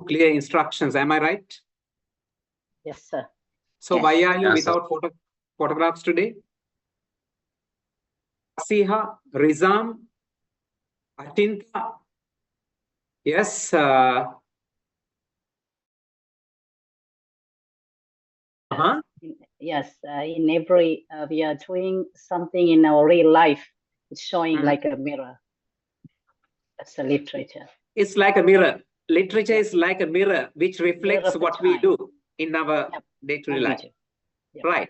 clear instructions. Am I right? Yes, sir. So Yes. why are you Yes, without photographs today? Asiha, Rizam, Atinta. Yes. Yes, in every we are doing something in our real life. It's showing like a mirror. That's the literature. It's like a mirror. Literature is like a mirror which reflects what we do in our day-to-day life. Yep. Right.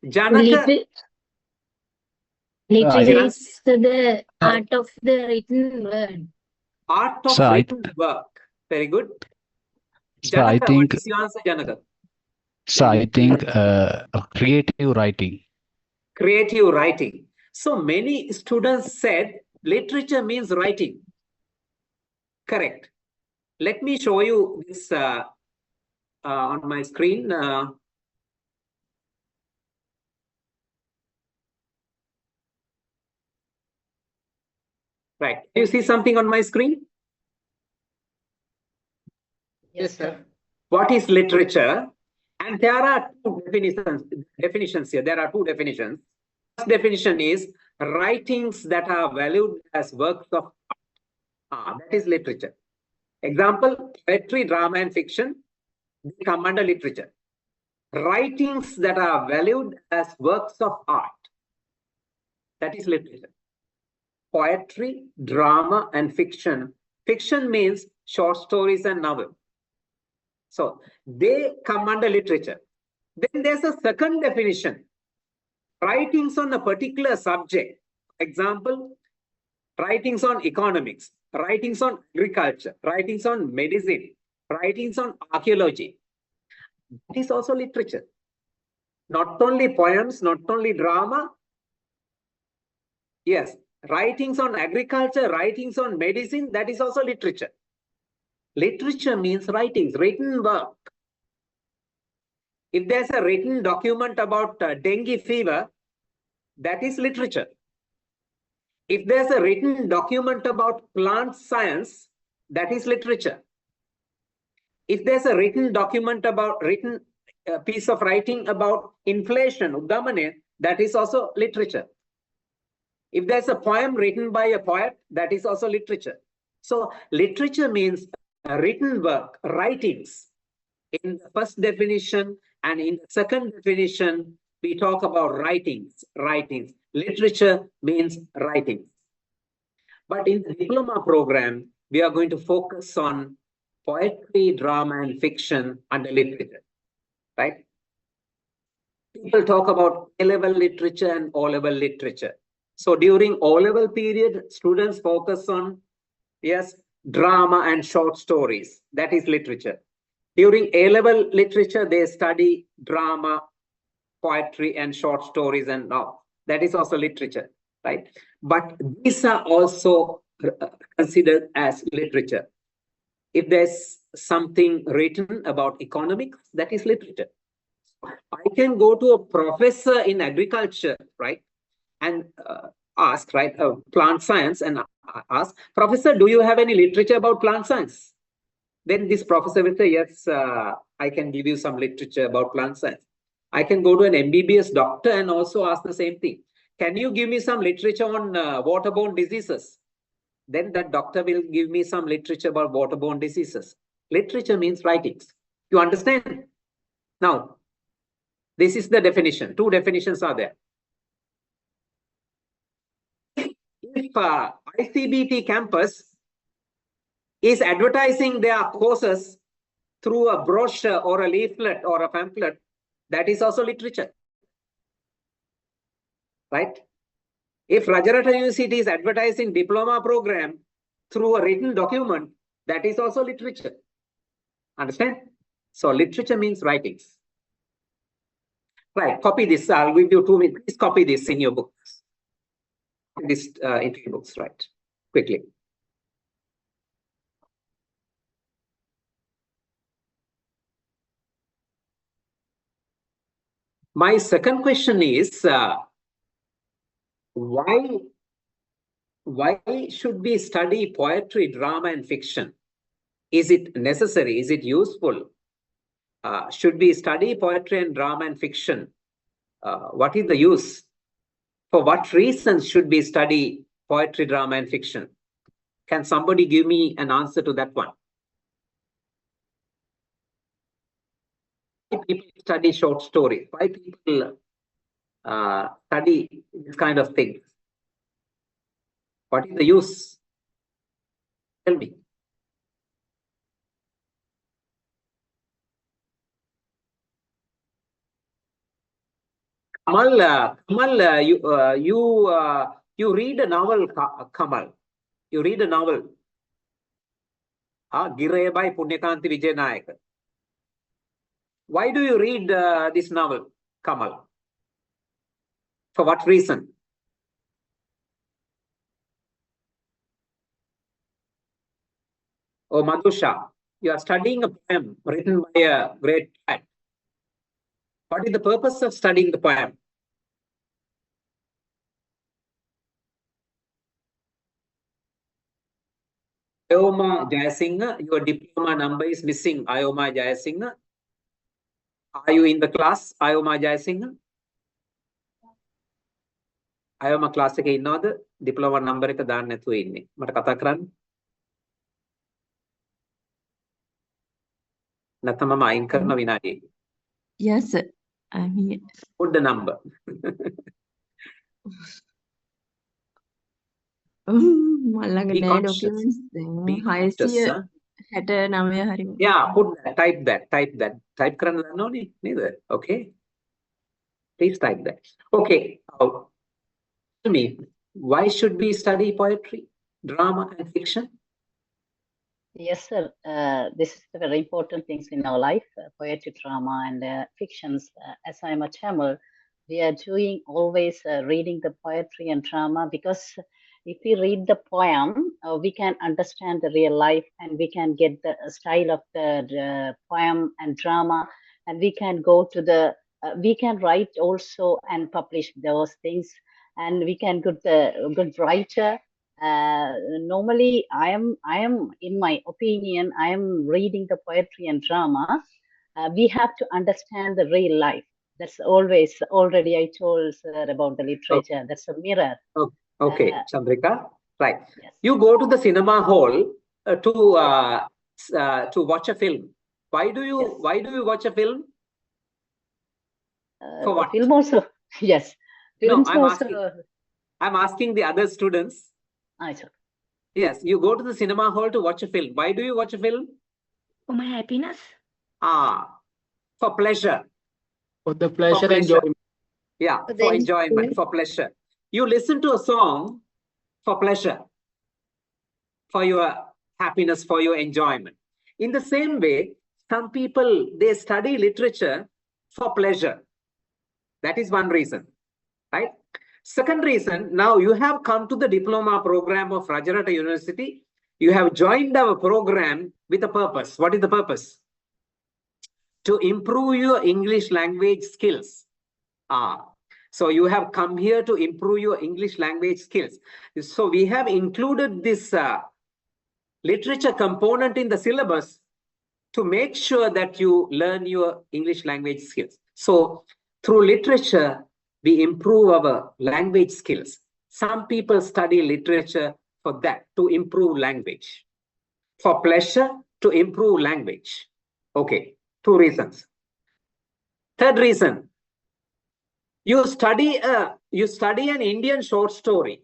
Janaka. Literature is the art of the written word. Art of written work. Very good. So Janaka, I think, what is your answer, Janaka? so I think creative writing. Creative writing. So many students said literature means writing. Correct. Let me show you this on my screen. Right. Do you see something on my screen? Yes, sir. What is literature? And there are two definitions here. There are two definitions. First definition is writings that are valued as works of art. That is literature. Example, poetry, drama, and fiction, they come under literature. Writings that are valued as works of art, that is literature. Poetry, drama, and fiction. Fiction means short stories and novels. So they come under literature. Then there's a second definition. Writings on a particular subject. Example, writings on economics, writings on agriculture, writings on medicine, writings on archaeology. That is also literature. Not only poems, not only drama. Yes, writings on agriculture, writings on medicine, that is also literature. Literature means writings, written work. If there's a written document about dengue fever, that is literature. If there's a written document about plant science, that is literature. If there's a written document about piece of writing about inflation, Uddamane, that is also literature. If there's a poem written by a poet, that is also literature. So literature means written work, writings. In the first definition and in the second definition, we talk about writings. Literature means writings. But in the diploma program, we are going to focus on poetry, drama, and fiction under literature, right? People talk about A-level literature and O-level literature. So during O-level period, students focus on, yes, drama and short stories. That is literature. During A-level literature, they study drama, poetry, and short stories and novels. That is also literature, right? But these are also considered as literature. If there's something written about economics, that is literature. I can go to a professor in agriculture, right? And ask, right, plant science, and ask, Professor, do you have any literature about plant science? Then this professor will say, yes, I can give you some literature about plant science. I can go to an MBBS doctor and also ask the same thing. Can you give me some literature on waterborne diseases? Then that doctor will give me some literature about waterborne diseases. Literature means writings. You understand? Now, this is the definition. Two definitions are there. If ICBT campus is advertising their courses through a brochure or a leaflet or a pamphlet, that is also literature, right? If Rajaratnam University is advertising diploma program through a written document, that is also literature. Understand? So literature means writings. Right, copy this. I'll give you 2 minutes. Please copy this in your books. This into your books, right? Quickly. My second question is, why should we study poetry, drama, and fiction? Is it necessary? Is it useful? Should we study poetry and drama and fiction? What is the use? For what reasons should we study poetry, drama, and fiction? Can somebody give me an answer to that one? Why people study short stories? Why people study this kind of things? What is the use? Tell me. Kamal, you read a novel, Kamal. You read a novel. Gire by Punyakanti Vijayanayaka. Why do you read this novel, Kamal? For what reason? Oh, Madhusha, you are studying a poem written by a great poet. What is the purpose of studying the poem? Ayoma Jayasinghe, your diploma number is missing. Ayoma Jayasinghe. Are you in the class, Ayoma Jayasinghe? Ayoma class එකේ ඉන්නවද? diploma number එක දාන්න නැතුව ඉන්නේ. මට කතා කරන්න. නැත්නම් මම අයින් කරන විනාඩියේ. Yes, sir. I'm here. Put the number. මල්ලඟ Be නෑ conscious. documents. Be conscious, huh? 669 හරි. Yeah, put that, type that. Type කරන්න දන්න ඕනේ නේද? Okay. Please type that. Okay. Tell me, why should we study poetry, drama, and fiction? Yes, sir. This is the very important things in our life, poetry, drama, and fictions. As I'm a Tamil, we are doing always reading the poetry and drama, because if we read the poem, we can understand the real life, and we can get the style of the poem and drama, and we can go to the, we can write also and publish those things, and we can get the good writer. Normally, I am, in my opinion, I am reading the poetry and drama. We have to understand the real life. That's always, already I told sir about the literature. That's a mirror. Okay, Chandrika, right. Yes. You go to the cinema hall to watch a film. Why do you Yes. watch a film? For what? Film also, yes. No, Films I'm also. I'm asking the other students. Sir. Yes, you go to the cinema hall to watch a film. Why do you watch a film? For my happiness. For pleasure. For the pleasure and pleasure. enjoyment. Yeah, For for the enjoyment, enjoyment. for pleasure. You listen to a song for pleasure, for your happiness, for your enjoyment. In the same way, some people, they study literature for pleasure. That is one reason, right? Second reason, now you have come to the diploma program of Rajarata University. You have joined our program with a purpose. What is the purpose? To improve your English language skills. So you have come here to improve your English language skills. So we have included this literature component in the syllabus to make sure that you learn your English language skills. So through literature, we improve our language skills. Some people study literature for that, to improve language. For pleasure, to improve language. Okay, 2 reasons. Third reason, you study an Indian short story.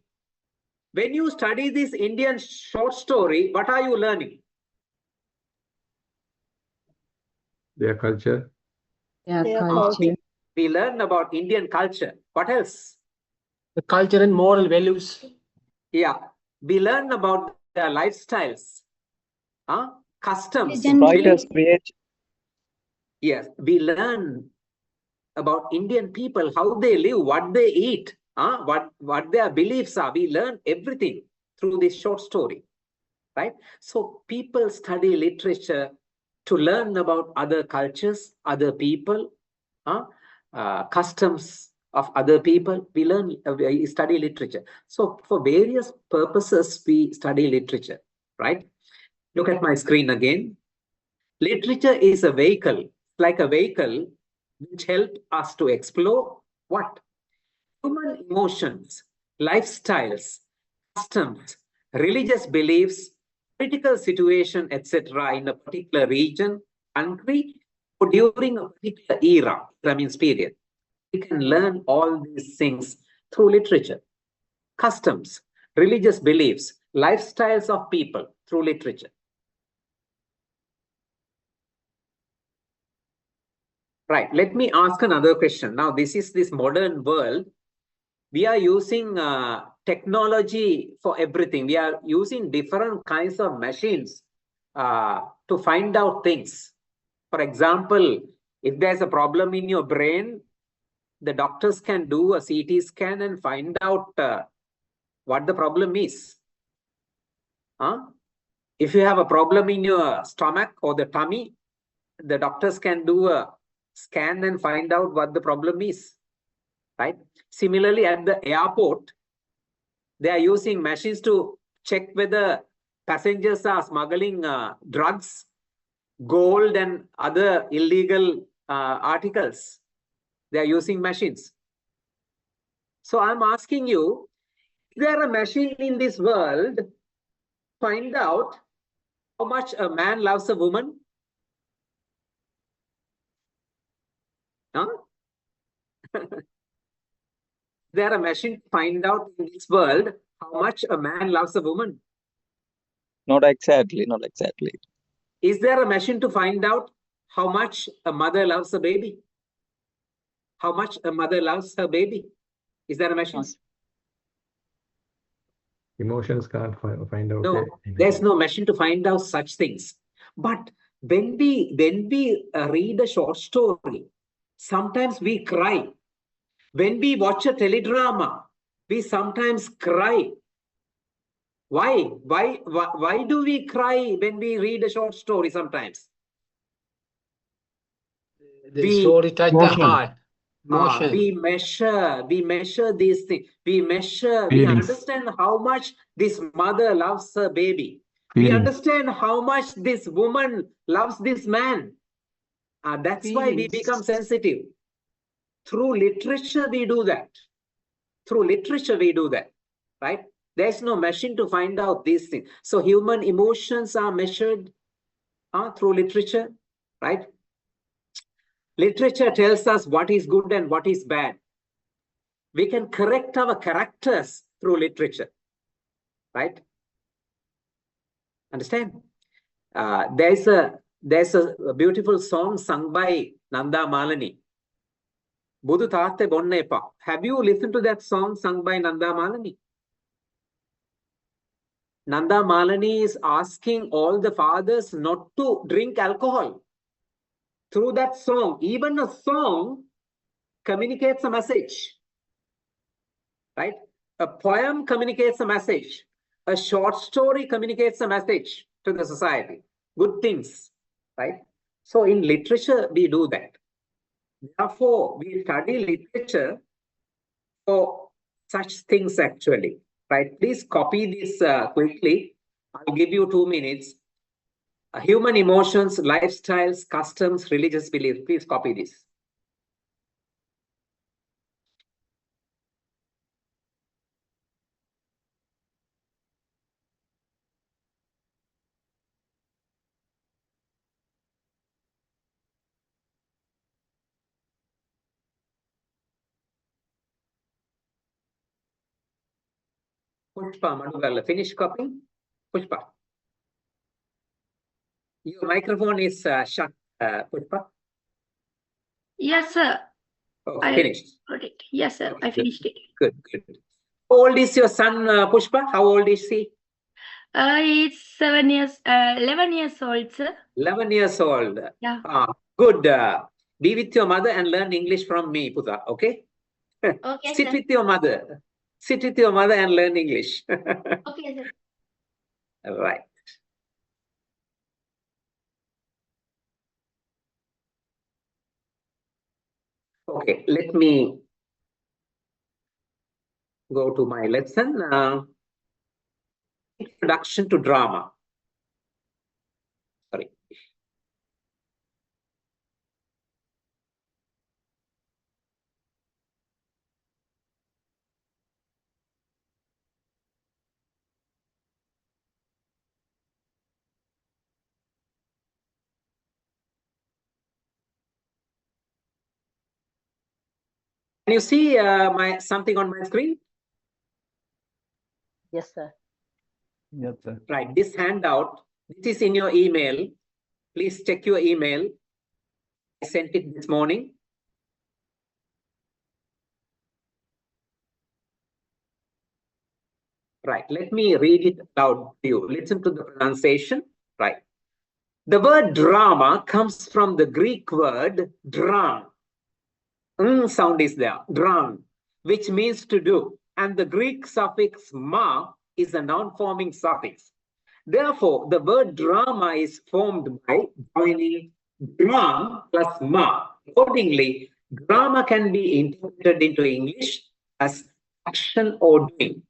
When you study this Indian short story, what are you learning? Their culture. Yeah, Their culture. We learn about Indian culture. What else? The culture and moral values. Yeah, we learn about their lifestyles, customs. Legend. Writers create. Yes, we learn about Indian people, how they live, what they eat, what their beliefs are. We learn everything through this short story, right? So people study literature to learn about other cultures, other people, customs of other people. We study literature. So for various purposes, we study literature, right? Look at my screen again. Literature is a vehicle, like a vehicle which helps us to explore what? Human emotions, lifestyles, customs, religious beliefs, political situation, etc. in a particular region, country, or during a particular era, that means period. We can learn all these things through literature. Customs, religious beliefs, lifestyles of people through literature. Right, let me ask another question. Now, this is this modern world. We are using technology for everything. We are using different kinds of machines to find out things. For example, if there's a problem in your brain, the doctors can do a CT scan and find out what the problem is. If you have a problem in your stomach or the tummy, the doctors can do a scan and find out what the problem is, right? Similarly, at the airport, they are using machines to check whether passengers are smuggling drugs, gold, and other illegal articles. They are using machines. So I'm asking you, is there a machine in this world to find out how much a man loves a woman? Huh? There a machine to find out in this world how much a man loves a woman? Not exactly, not exactly. Is there a machine to find out how much a mother loves a baby? How much a mother loves her baby? Is there a machine? Emotions can't find out. No, there's no machine to find out such things. But when we read a short story, sometimes we cry. When we watch a teledrama, we sometimes cry. Why? Why do we cry when we read a short story sometimes? The story touch the Emotion. heart. Emotion. We measure these things. We Feelings. understand how much this mother loves her baby. We Feelings. understand how much this woman loves this man. That's why we Feelings. become sensitive. Through literature, we do that. Through literature, we do that, right? There's no machine to find out these things. So human emotions are measured through literature, right? Literature tells us what is good and what is bad. We can correct our characters through literature, right? Understand? There's a beautiful song sung by Nanda Malani. Budu Tate Bonne Epa. Have you listened to that song sung by Nanda Malani? Nanda Malani is asking all the fathers not to drink alcohol. Through that song, even a song communicates a message, right? A poem communicates a message. A short story communicates a message to the society. Good things, right? So in literature, we do that. Therefore, we study literature for such things actually, right? Please copy this quickly. I'll give you 2 minutes. Human emotions, lifestyles, customs, religious beliefs. Please copy this. Pushpa Madugala, finish copying. Pushpa. Your microphone is shut, Pushpa. Yes, sir. Okay, I finished. got it. Yes, sir. I Okay, finished it. Good. How old is your son, Pushpa? How old is he? It's 11 years old, sir. 11 years old. Yeah. Good. Be with your mother and learn English from me, Puta. Okay? Okay, Sit sir. with your mother. Sit with your mother and learn English. Okay, sir. Right. Okay, let me go to my lesson. Introduction to drama. Can you see something on my screen? Yes, sir. Yes, sir. Right, this handout, this is in your email. Please check your email. I sent it this morning. Right, let me read it aloud to you. Listen to the pronunciation. Right. The word drama comes from the Greek word dran. Sound is there, dran, which means to do. And the Greek suffix ma is a noun-forming suffix. Therefore, the word drama is formed by joining dram plus ma. Accordingly, drama can be interpreted into English as action or doing.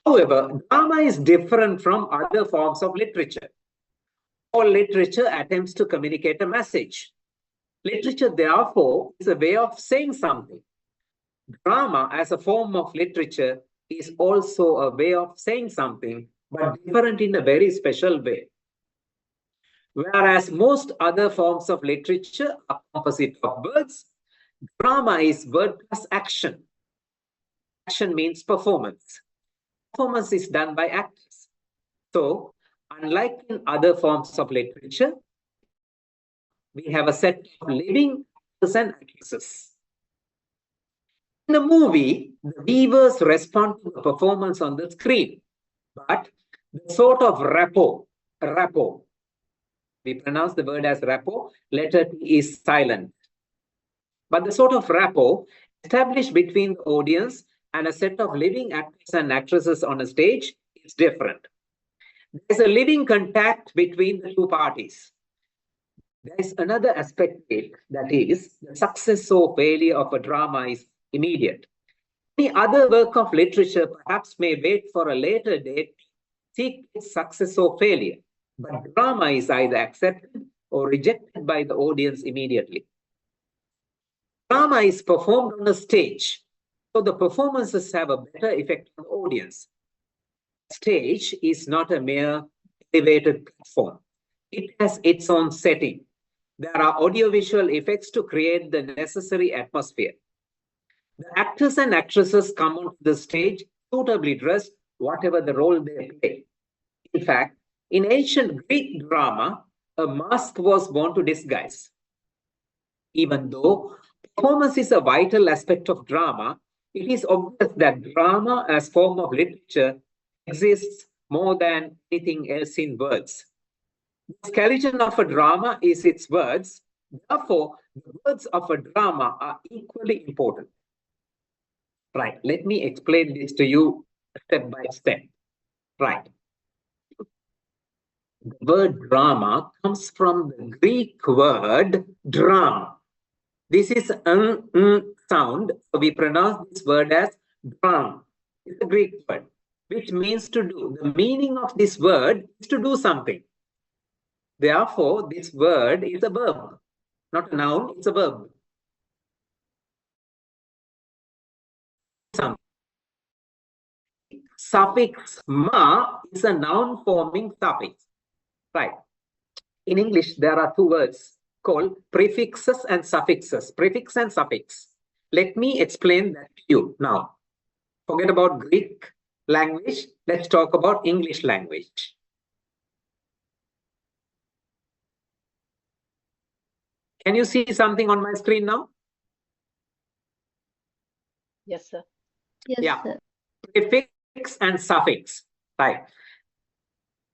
However, drama is different from other forms of literature. All literature attempts to communicate a message. Literature, therefore, is a way of saying something. Drama, as a form of literature, is also a way of saying something, but different in a very special way. Whereas most other forms of literature are composite of words, drama is word plus action. Action means performance. Performance is done by actors. So, unlike in other forms of literature, we have a set of living actors and actresses. In the movie, the viewers respond to the performance on the screen, but the sort of rapport, we pronounce the word as rapport, letter T is silent. But the sort of rapport established between the audience and a set of living actors and actresses on a stage is different. There's a living contact between the two parties. There is another aspect of it, that is, the success or failure of a drama is immediate. Any other work of literature perhaps may wait for a later date to seek its success or failure, but drama is either accepted or rejected by the audience immediately. Drama is performed on a stage, so the performances have a better effect on the audience. Stage is not a mere elevated platform. It has its own setting. There are audiovisual effects to create the necessary atmosphere. The actors and actresses come onto the stage suitably dressed, whatever the role they play. In fact, in ancient Greek drama, a mask was worn to disguise. Even though performance is a vital aspect of drama, it is obvious that drama as form of literature exists more than anything else in words. The skeleton of a drama is its words. Therefore, the words of a drama are equally important. Right, let me explain this to you step by step. Right. The word drama comes from the Greek word dram. This is sound, so we pronounce this word as dram. It's a Greek word, which means to do. The meaning of this word is to do something. Therefore, this word is a verb, not a noun, it's a verb. Something. Suffix ma is a noun forming suffix. Right. In English, there are two words called prefixes and suffixes. Prefix and suffix. Let me explain that to you now. Forget about Greek language. Let's talk about English language. Can you see something on my screen now? Yes, sir. Yes, Yeah. sir. Prefix and suffix. Right.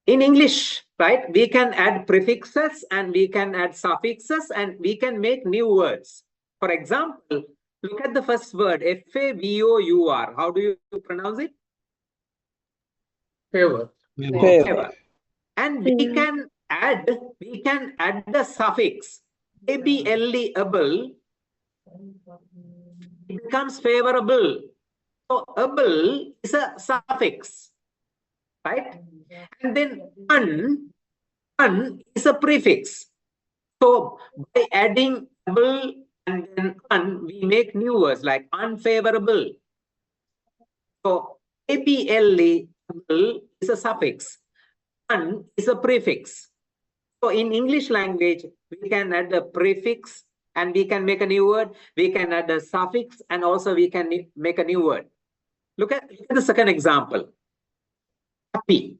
In English, right, we can add prefixes and we can add suffixes and we can make new words. For example, look at the first word, F-A-V-O-U-R. How do you pronounce it? Favor. Favor. And we Favor. can add the suffix able, able. It becomes favorable. So able is a suffix, right? And then un is a prefix. So by adding able and then un, we make new words like unfavorable. So able is a suffix. Un is a prefix. So in English language, we can add a prefix and we can make a new word. We can add a suffix and also we can make a new word. Look at the second example. Happy.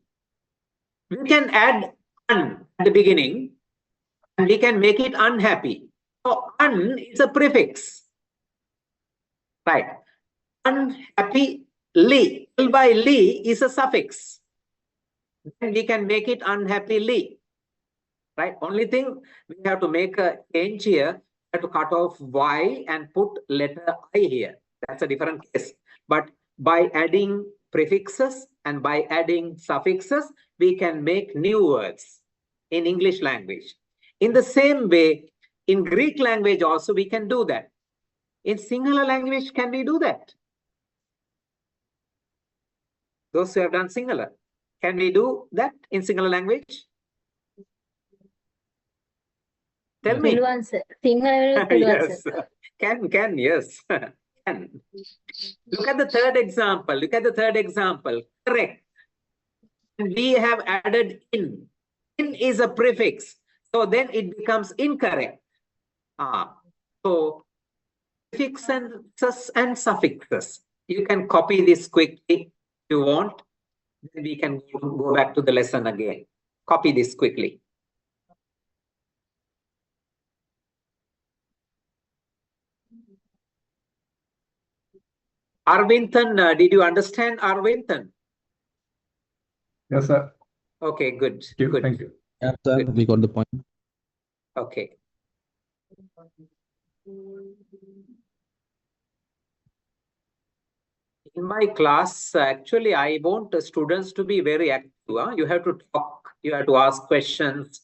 We can add un at the beginning and we can make it unhappy. So un is a prefix. Right. Unhappy li. L by li is a suffix. Then we can make it unhappily. Right. Only thing we have to make a change here. We have to cut off Y and put letter I here. That's a different case. But by adding prefixes and by adding suffixes, we can make new words in English language. In the same way, in Greek language also we can do that. In Sinhala language, can we do that? Those who have done Sinhala, can we do that in Sinhala language? Tell me. පුළුවන් sir. Sinhala වල පුළුවන් Yes, sir. can, yes. Can. Look at the third example. Look at the third example. Correct. We have added in. In is a prefix. So then it becomes incorrect. So prefixes and suffixes. You can copy this quickly if you want. Then we can go back to the lesson again. Copy this quickly. Arvinthan, did you understand Arvinthan? Yes, sir. Okay, good. Thank you. Good. Thank you. Yeah, sir, we got the point. Okay. In my class, actually, I want the students to be very active. You have to talk, you have to ask questions,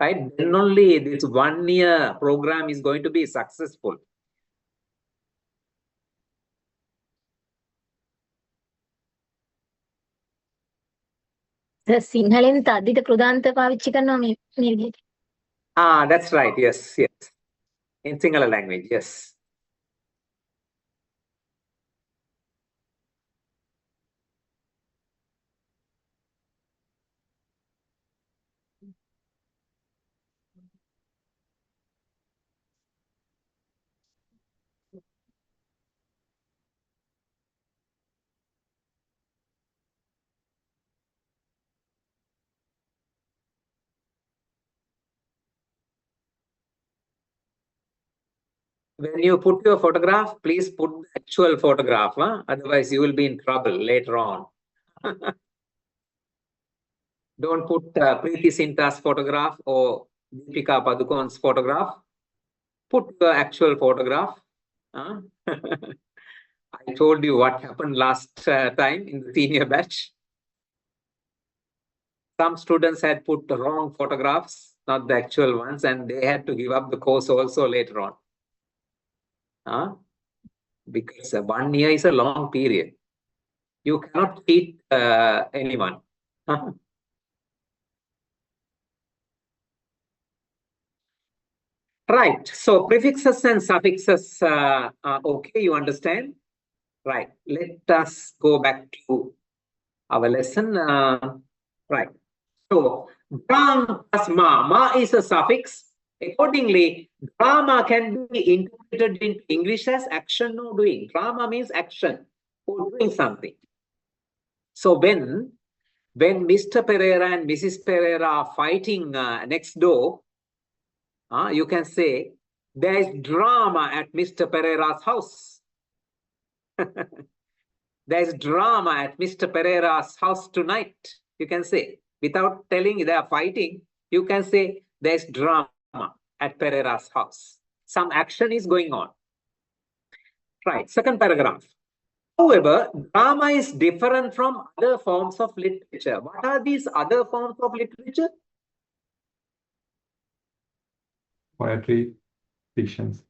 right? Then only this 1 year program is going to be successful. Sir සිංහලෙන් තද්දිත කෘදාන්ත පාවිච්චි කරනවා මේ විදිහට. That's right. Yes, yes. In Sinhala language, yes. When you put your photograph, please put the actual photograph. Otherwise, you will be in trouble later on. Don't put Preeti Sinta's photograph or Deepika Padukone's photograph. Put the actual photograph. I told you what happened last time in the senior batch. Some students had put the wrong photographs, not the actual ones, and they had to give up the course also later on. Because 1 year is a long period. You cannot cheat anyone. Right. So prefixes and suffixes are okay, you understand? Right. Let us go back to our lesson. Right. So dram plus ma. Ma is a suffix. Accordingly, drama can be interpreted into English as action or doing. Drama means action or doing something. So when Mr. Pereira and Mrs. Pereira are fighting next door, you can say, there is drama at Mr. Pereira's house. There is drama at Mr. Pereira's house tonight. You can say, without telling they are fighting, you can say, there is drama at Pereira's house. Some action is going on. Right, second paragraph. However, drama is different from other forms of literature. What are these other forms of literature? Poetry, fictions.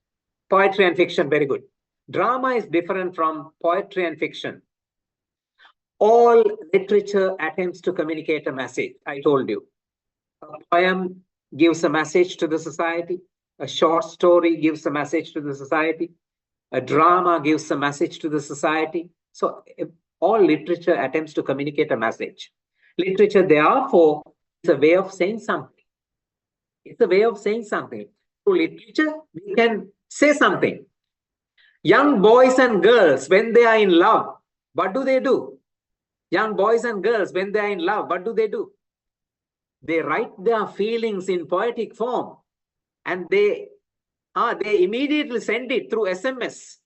Poetry and fiction, very good. Drama is different from poetry and fiction. All literature attempts to communicate a message, I told you. A poem gives a message to the society. A short story gives a message to the society. A drama gives a message to the society. So all literature attempts to communicate a message. Literature, therefore, is a way of saying something. It's a way of saying something. through literature, we can say something. Young boys and girls, when they are in love, what do? Young boys and girls, when they are in love, what do? They write their feelings in poetic form, and they immediately send it through SMS.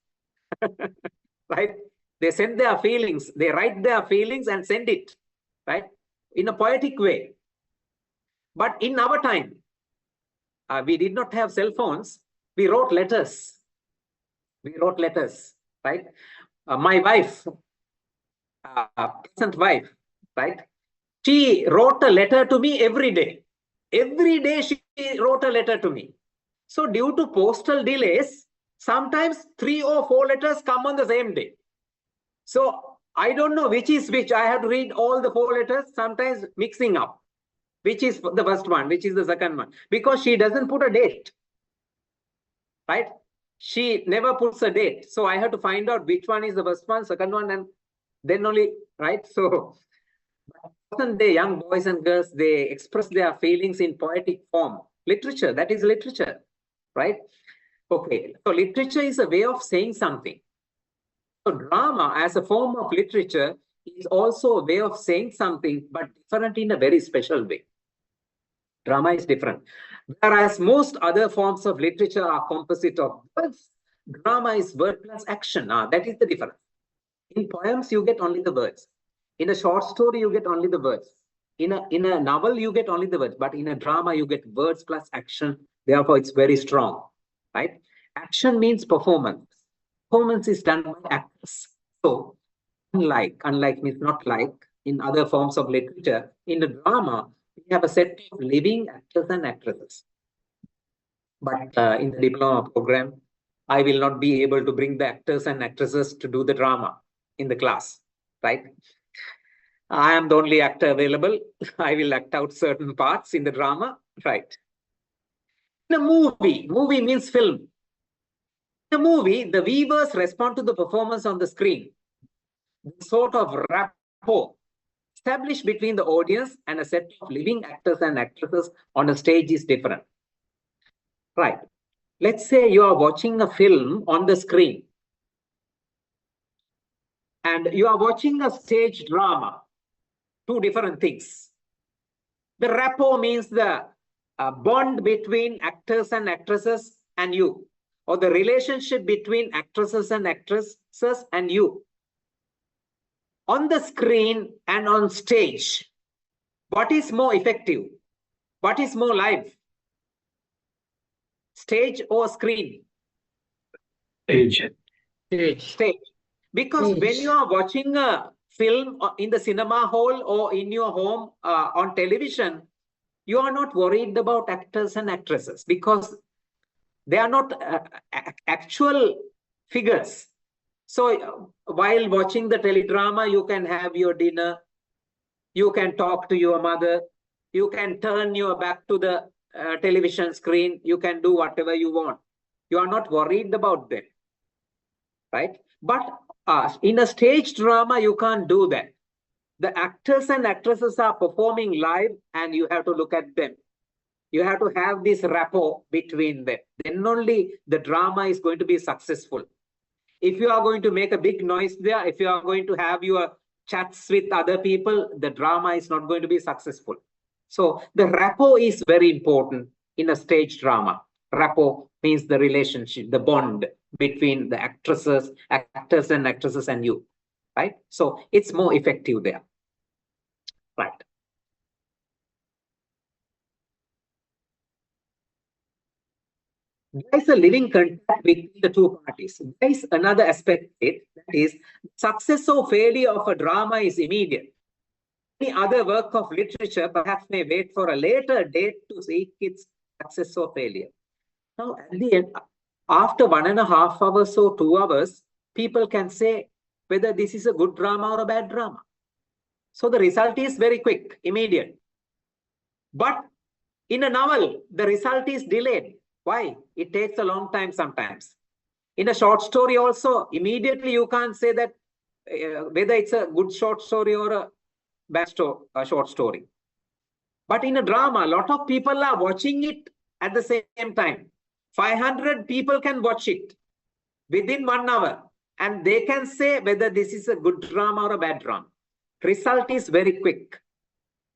Right? They send their feelings, they write their feelings and send it, right? In a poetic way. But in our time, we did not have cell phones. We wrote letters. Right? My wife, present wife, right? She wrote a letter to me every day. Every day she wrote a letter to me. So due to postal delays, sometimes 3 or 4 letters come on the same day. So I don't know which is which. I have to read all the 4 letters, sometimes mixing up. Which is the first one, which is the second one. Because she doesn't put a date. Right? She never puts a date. So I have to find out which one is the first one, second one, and then only, right? So the young boys and girls, they express their feelings in poetic form. Literature, that is literature, right? Okay, so literature is a way of saying something. So drama as a form of literature is also a way of saying something, but different in a very special way. Drama is different. Whereas most other forms of literature are composite of words, drama is word plus action. That is the difference. In poems, you get only the words. In a short story, you get only the words. In a novel, you get only the words. But in a drama, you get words plus action. Therefore, it's very strong, right? Action means performance. Performance is done by actors. So, unlike means not like in other forms of literature, in the drama, we have a set of living actors and actresses. But in the diploma program, I will not be able to bring the actors and actresses to do the drama in the class, right? I am the only actor available. I will act out certain parts in the drama, right? In a movie means film. In a movie, the viewers respond to the performance on the screen. The sort of rapport established between the audience and a set of living actors and actresses on a stage is different. Right. Let's say you are watching a film on the screen and you are watching a stage drama. 2 different things. The rapport means the bond between actors and actresses and you, or the relationship between actresses and actresses and you. On the screen and on stage, what is more effective? What is more live? Stage or screen? Stage. Stage. Because when you are watching a film in the cinema hall or in your home on television, you are not worried about actors and actresses because they are not actual figures. So while watching the teledrama, you can have your dinner, you can talk to your mother, you can turn your back to the television screen, you can do whatever you want. You are not worried about them, right? But in a stage drama, you can't do that. The actors and actresses are performing live and you have to look at them. You have to have this rapport between them. Then only the drama is going to be successful. If you are going to make a big noise there, if you are going to have your chats with other people, the drama is not going to be successful. So the rapport is very important in a stage drama. Rapport means the relationship, the bond between the actors and actresses and you, right? So it's more effective there, right? There is a living contact between the 2 parties. There is another aspect, that is, success or failure of a drama is immediate. Any other work of literature perhaps may wait for a later date to seek its success or failure. Now, at the end, after 1.5 hours or 2 hours, people can say whether this is a good drama or a bad drama. So the result is very quick, immediate. But in a novel, the result is delayed. Why? It takes a long time sometimes. In a short story also, immediately you can't say that whether it's a good short story or a bad short story. But in a drama, a lot of people are watching it at the same time. 500 people can watch it within 1 hour, and they can say whether this is a good drama or a bad drama. Result is very quick,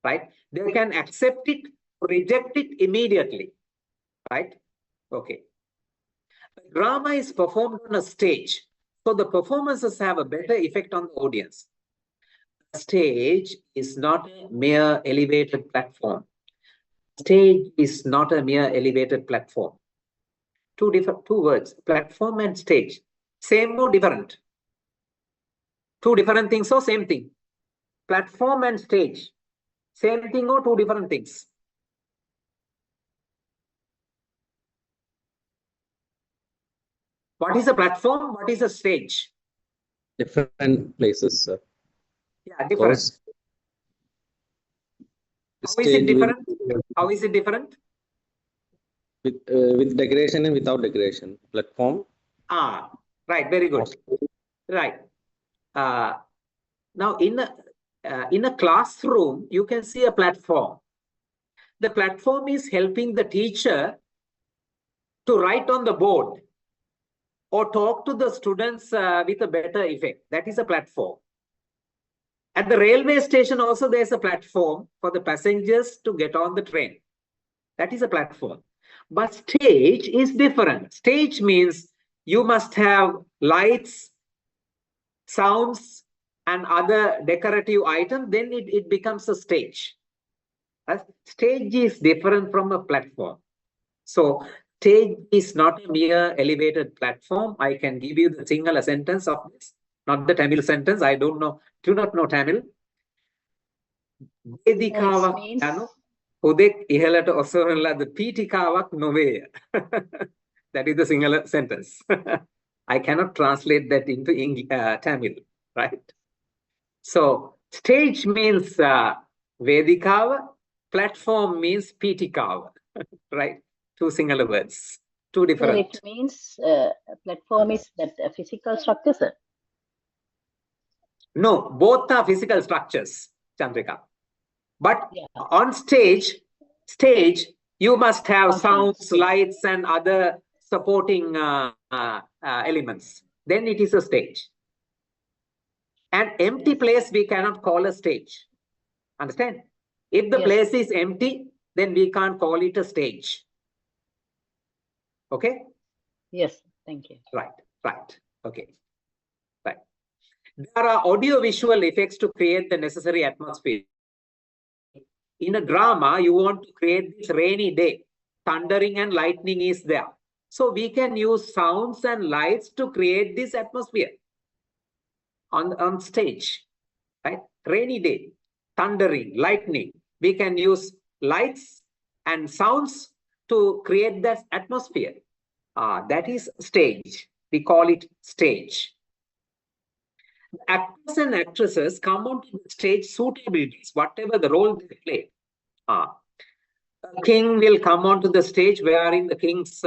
right? They can accept it, reject it immediately, right? Okay. Drama is performed on a stage, so the performances have a better effect on the audience. A stage is not a mere elevated platform. Stage is not a mere elevated platform. Two words, platform and stage. Same or different? Two different things or same thing? Platform and stage. Same thing or two different things? What is a platform? What is a stage? Different places, sir. Yeah, different. Because How is it different? How is it different? With decoration and without decoration. Platform. Ah, right. Very good. Right. Now, in a classroom, you can see a platform. The platform is helping the teacher to write on the board or talk to the students with a better effect. That is a platform. At the railway station also, there's a platform for the passengers to get on the train. That is a platform. But stage is different. Stage means you must have lights, sounds, and other decorative items. Then it becomes a stage. A stage is different from a platform. So stage is not a mere elevated platform. I can give you the single sentence of this, not the Tamil sentence. I do not know Tamil. It means Hudek ihalata osarala the Pitikavak Novea. That is the single sentence. I cannot translate that into Tamil, right? So stage means Vedikava, platform means Pitikava, right? Two singular words, two different. So it means platform is that a physical structure, sir? No, both are physical structures, Chandrika. But Yeah. on stage, you must have sounds, lights, and other supporting elements. Then it is a stage. An empty place we cannot call a stage. Understand? If the place is empty, then we can't call it a stage. Okay? Yes, thank you. Right. Okay. Right. There are audio-visual effects to create the necessary atmosphere. In a drama, you want to create this rainy day. Thundering and lightning is there. So we can use sounds and lights to create this atmosphere on stage. Right? Rainy day, thundering, lightning. We can use lights and sounds to create that atmosphere. That is stage. We call it stage. Actors and actresses come onto the stage suitably, whatever the role they play. A king will come onto the stage wearing the king's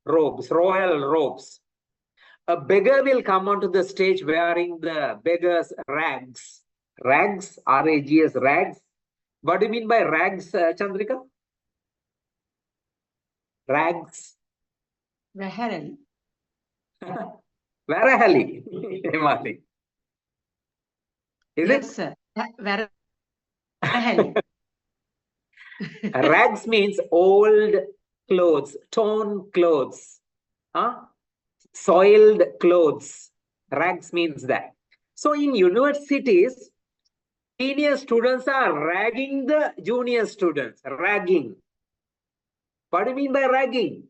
robes, royal robes. A beggar will come onto the stage wearing the beggar's rags. Rags, R-A-G-S, rags. What do you mean by rags, Chandrika? Rags. Vaharali. Varahali, Himali. Is Yes, sir. Varahali. Rags means old clothes, torn clothes, soiled clothes. Rags means that. So in universities, senior students are ragging the junior students. Ragging. What do you mean by ragging?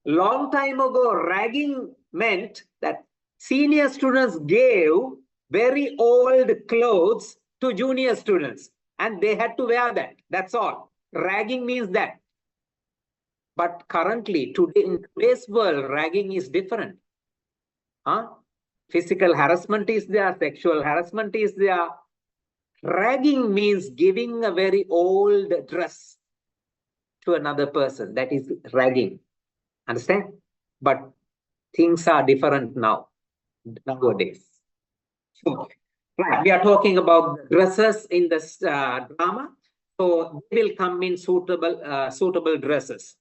Long time ago, ragging meant that senior students gave very old clothes to junior students and they had to wear that. That's all. Ragging means that. But currently, today, in today's world, ragging is different. Physical harassment is there, sexual harassment is there. Ragging means giving a very old dress to another person. That is ragging. Understand? But things are different nowadays. Right, we are talking about dresses in this drama. So they will come in suitable dresses.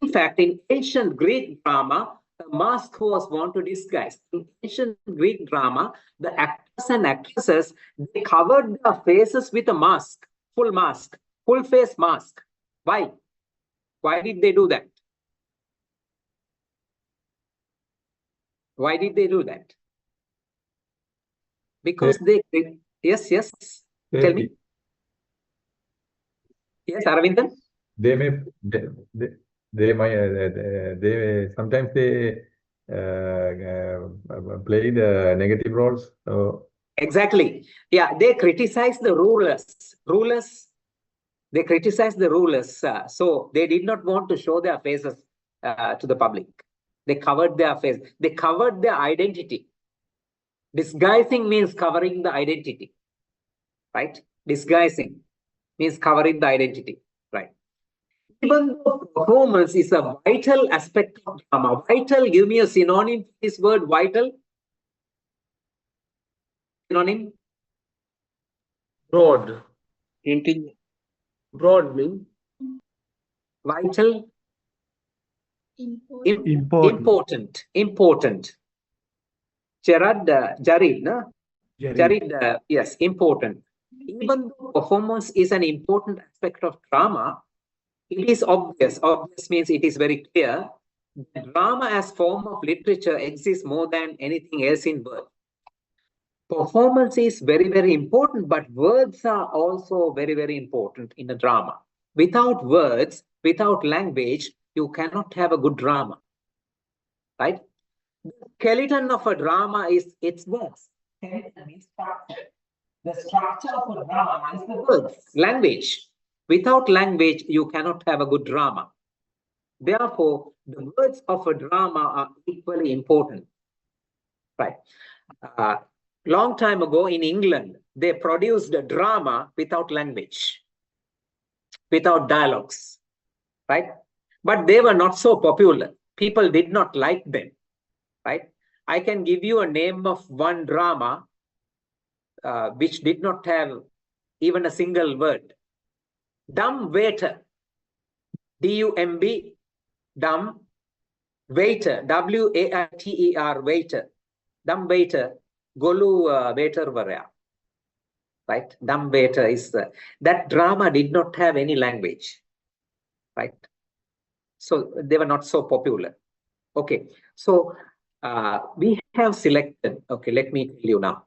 In fact, in ancient Greek drama, the mask was worn to disguise. In ancient Greek drama, the actors and actresses, they covered their faces with a mask, full face mask. Why? Why did they do that? Why did they do that? Because they, yes, tell me. Yes, Aravindan? They may, they might, they sometimes they play the negative roles. Exactly. Yeah, they criticize the rulers. They criticize the rulers. So they did not want to show their faces to the public. They covered their face. They covered their identity. Disguising means covering the identity, right? Disguising means covering the identity, right? Even though performance is a vital aspect of drama, vital, give me a synonym for this word, vital. Synonym? Broad. Broad mean? Vital? Important. Important. Jared, no? Jared, yes, important. Even though performance is an important aspect of drama, it is obvious. Obvious means it is very clear. That drama as form of literature exists more than anything else in world. Performance is very, very important, but words are also very, very important in a drama. Without words, without language, you cannot have a good drama, right? The skeleton of a drama is its words. Skeleton means structure. The structure of a drama is the words, language. Without language, you cannot have a good drama. Therefore, the words of a drama are equally important, right? Long time ago in England, they produced a drama without language, without dialogues, right? But they were not so popular. People did not like them, right? I can give you a name of one drama which did not have even a single word. Dumb Waiter, D-U-M-B, Dumb Waiter, W-A-I-T-E-R, Waiter, Dumb Waiter, Golu Waiter Varya, right? Dumb Waiter is that drama did not have any language, right? So they were not so popular. Okay, so we have selected, okay, let me tell you now.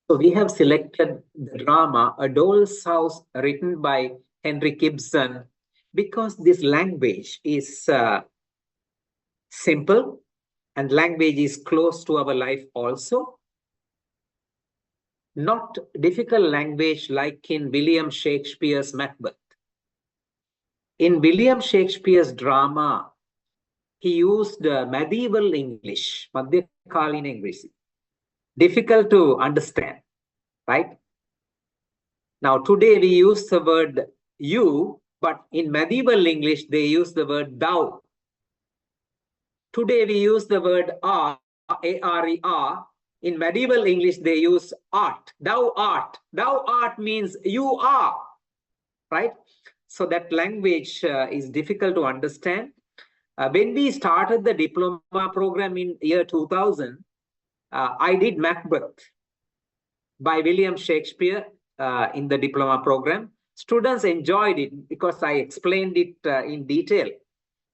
So we have selected the drama A Doll's House, written by Henrik Ibsen, because this language is simple and language is close to our life also. Not difficult language like in William Shakespeare's Macbeth. In William Shakespeare's drama, he used medieval English, Madhyakalina English. Difficult to understand, right? Now, today we use the word you, but in medieval English, they use the word thou. Today we use the word are, A-R-E-R. In medieval English, they use art. Thou art. Thou art means you are, right? So that language is difficult to understand. When we started the diploma program in year 2000, I did Macbeth by William Shakespeare in the diploma program. Students enjoyed it because I explained it in detail,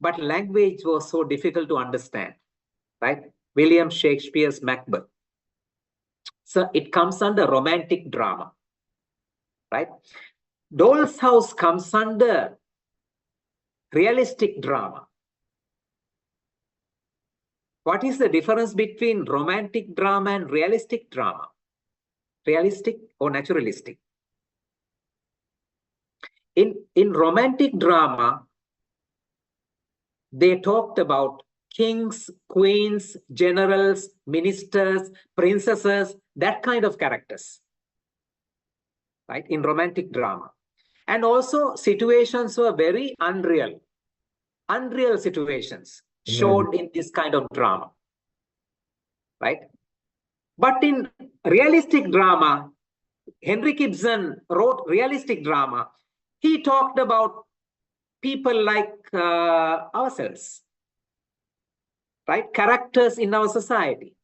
but language was so difficult to understand, right? William Shakespeare's Macbeth. So it comes under romantic drama, right? Doll's House comes under realistic drama. What is the difference between romantic drama and realistic drama? Realistic or naturalistic? In romantic drama, they talked about kings, queens, generals, ministers, princesses, that kind of characters, right? In romantic drama. And also situations were very unreal situations showed in this kind of drama, right? But in realistic drama, Henrik Ibsen wrote realistic drama. He talked about people like ourselves, right? Characters in our society.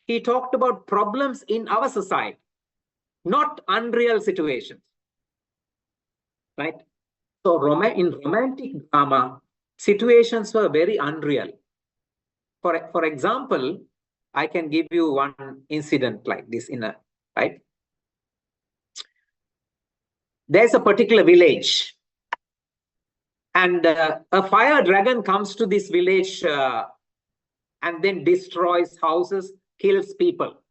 He talked about problems in our society, not unreal situations, right? So in romantic drama, situations were very unreal. For example, I can give you one incident like this right? There's a particular village, and a fire dragon comes to this village and then destroys houses, kills people.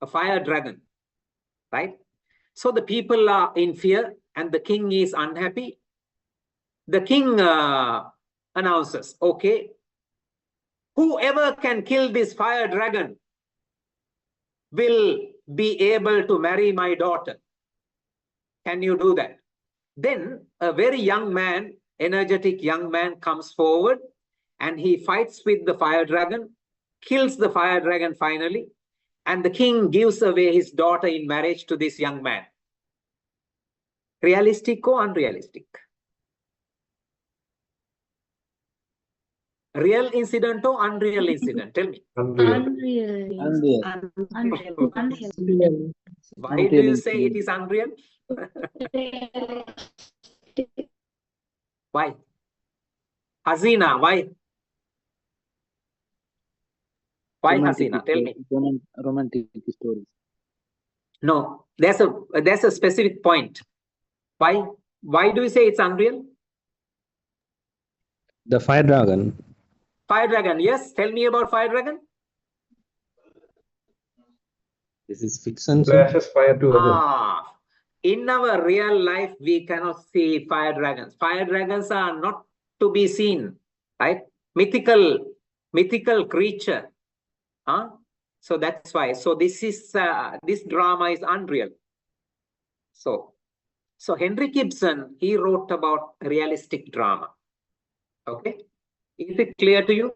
A fire dragon, right? So the people are in fear and the king is unhappy. The king announces, okay, whoever can kill this fire dragon will be able to marry my daughter. Can you do that? Then a very young man, energetic young man comes forward and he fights with the fire dragon, kills the fire dragon finally, and the king gives away his daughter in marriage to this young man. Realistic or unrealistic? Real incident or unreal incident? Tell me. Unreal. Unreal. Why do you say it is unreal? Why? Hasina, why? Why Hasina? Tell me. Romantic stories. No, there's a specific point. Why? Why do you say it's unreal? The fire dragon. Fire dragon, yes. Tell me about fire dragon. This is fiction. Flashes fire to others. In our real life, we cannot see fire dragons. Fire dragons are not to be seen, right? Mythical creature. So that's why. So this drama is unreal. So Henrik Ibsen, he wrote about realistic drama. Okay, is it clear to you?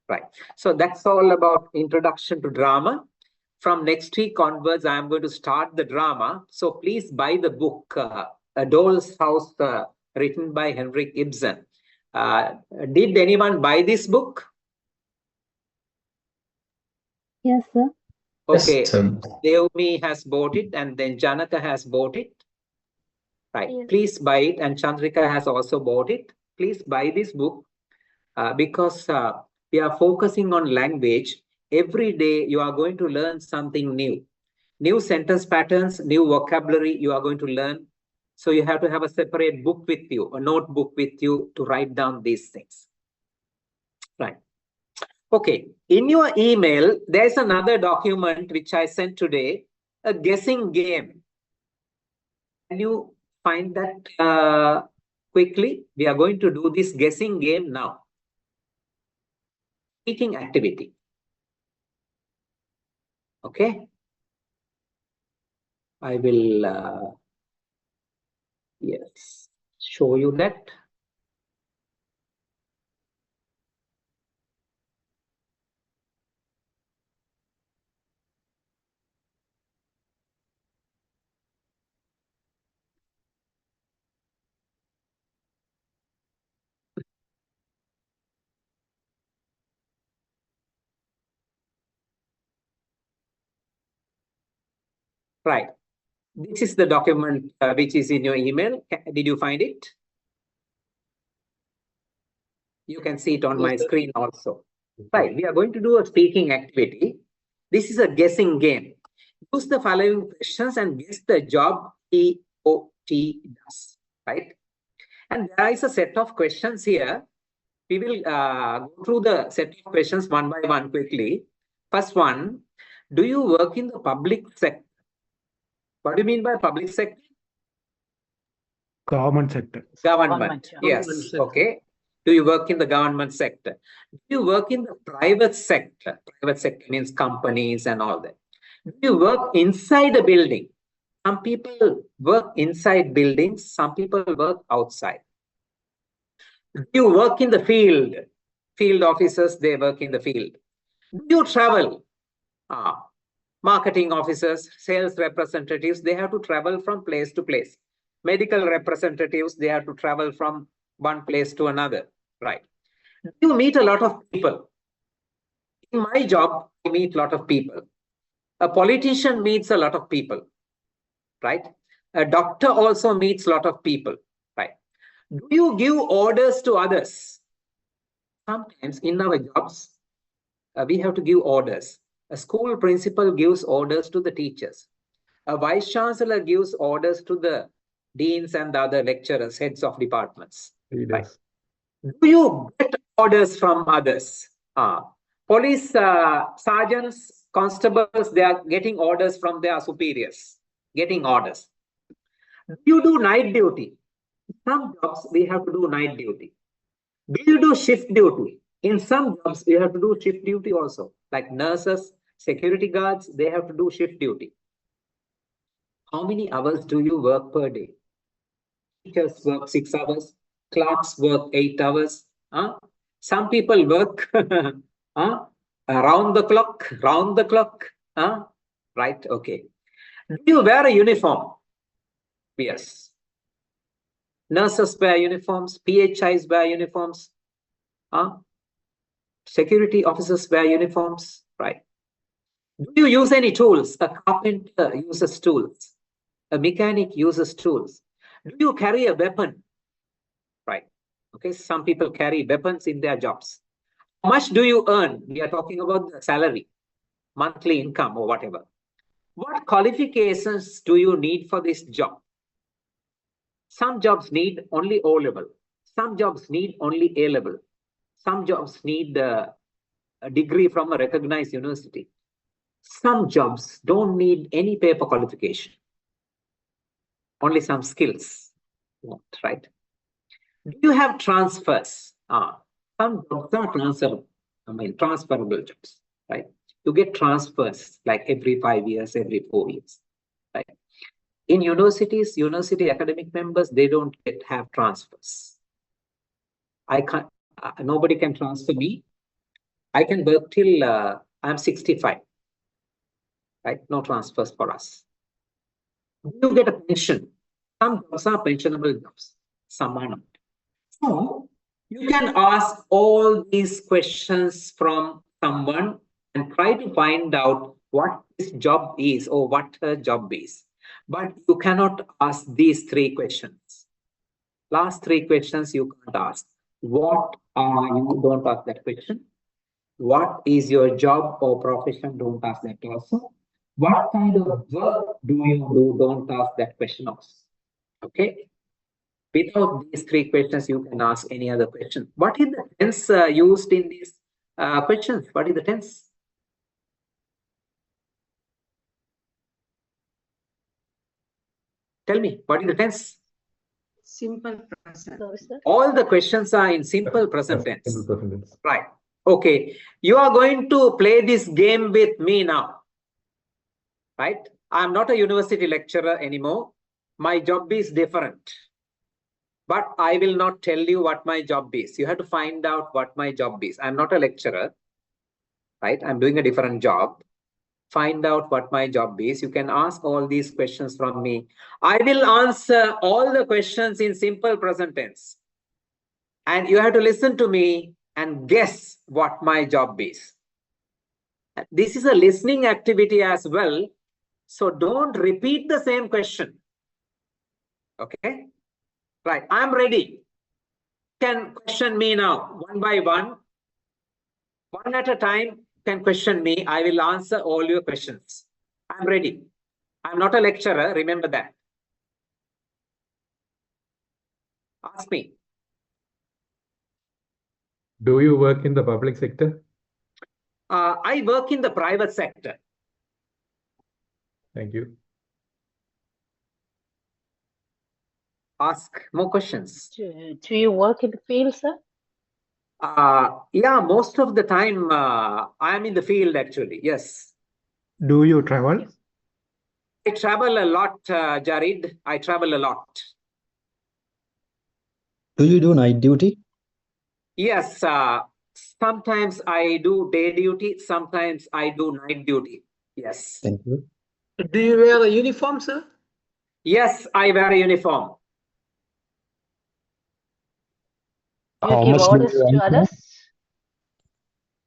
Right. So that's all about introduction to drama. From next week onwards, I am going to start the drama. So please buy the book, A Doll's House, written by Henrik Ibsen. Did anyone buy this book? Yes, sir. Okay. Yes, Deomi has bought it and then Janaka has bought it. Right. Yes. Please buy it, and Chandrika has also bought it. Please buy this book because we are focusing on language. Every day you are going to learn something new. New sentence patterns, new vocabulary you are going to learn. So you have to have a separate book with you, a notebook with you to write down these things. Right. Okay. In your email, there's another document which I sent today, a guessing game. Can you find that quickly? We are going to do this guessing game now. Speaking activity. Okay. I will yes, show you that. Right. This is the document which is in your email. Did you find it? You can see it on my screen also. Right. We are going to do a speaking activity. This is a guessing game. Use the following questions and guess the job EOT does. Right. And there is a set of questions here. We will go through the set of questions one by one quickly. First one, do you work in the public sector? What do you mean by public sector? Government sector. Government. Yes. Government sector. Okay. Do you work in the government sector? Do you work in the private sector? Private sector means companies and all that. Do you work inside a building? Some people work inside buildings. Some people work outside. Do you work in the field? Field officers, they work in the field. Do you travel? Marketing officers, sales representatives, they have to travel from place to place. Medical representatives, they have to travel from one place to another, right? You meet a lot of people. In my job, I meet a lot of people. A politician meets a lot of people, right? A doctor also meets a lot of people, right? Do you give orders to others? Sometimes in our jobs, we have to give orders. A school principal gives orders to the teachers. A vice chancellor gives orders to the deans and the other lecturers, heads of departments. Right? Do you get orders from others? Police sergeants, constables, they are getting orders from their superiors, getting orders. Do you do night duty? Some jobs we have to do night duty. Do you do shift duty? In some jobs we have to do shift duty also, like nurses, security guards, they have to do shift duty. How many hours do you work per day? Teachers work 6 hours, clerks work 8 hours. Some people work round the clock. Right, okay. Do you wear a uniform? Yes. Nurses wear uniforms, PHIs wear uniforms, security officers wear uniforms, right? Do you use any tools? A carpenter uses tools. A mechanic uses tools. Do you carry a weapon? Right. Okay, some people carry weapons in their jobs. How much do you earn? We are talking about the salary, monthly income or whatever. What qualifications do you need for this job? Some jobs need only O-level. Some jobs need only A-level. Some jobs need a degree from a recognized university. Some jobs don't need any paper qualification. Only some skills, right? Do you have transfers? Some jobs are transferable jobs, right? You get transfers like every 5 years, every 4 years, right? In universities, university academic members, they don't have transfers. I can't, nobody can transfer me. I can work till I'm 65, right? No transfers for us. You get a pension. Some jobs are pensionable jobs, some are not. So you can ask all these questions from someone and try to find out what his job is or what her job is. But you cannot ask these 3 questions. Last 3 questions you can't ask. What are you? Don't ask that question. What is your job or profession? Don't ask that also. What kind of work do you do? Don't ask that question also. Okay. Without these 3 questions, you can ask any other question. What is the tense used in these questions? What is the tense? Tell me, what is the tense? Simple present. All the questions are in simple present tense. Right. Okay. You are going to play this game with me now. Right? I'm not a university lecturer anymore. My job is different. But I will not tell you what my job is. You have to find out what my job is. I'm not a lecturer. Right? I'm doing a different job. Find out what my job is. You can ask all these questions from me. I will answer all the questions in simple present tense. And you have to listen to me and guess what my job is. This is a listening activity as well. So don't repeat the same question. Okay? Right. I'm ready. You can question me now, one by one. One at a time. Can question me. I will answer all your questions. I'm ready. I'm not a lecturer. Remember that. Ask me. Do you work in the public sector? I work in the private sector. Thank you. Ask more questions. Do you work in the field, sir? Yeah, most of the time I'm in the field actually. Yes. Do you travel? I travel a lot, Jared. I travel a lot. Do you do night duty? Yes. Sometimes I do day duty. Sometimes I do night duty. Yes. Thank you. Do you wear a uniform, sir? Yes, I wear a uniform. Do you How give much do orders you to earn, sir? others?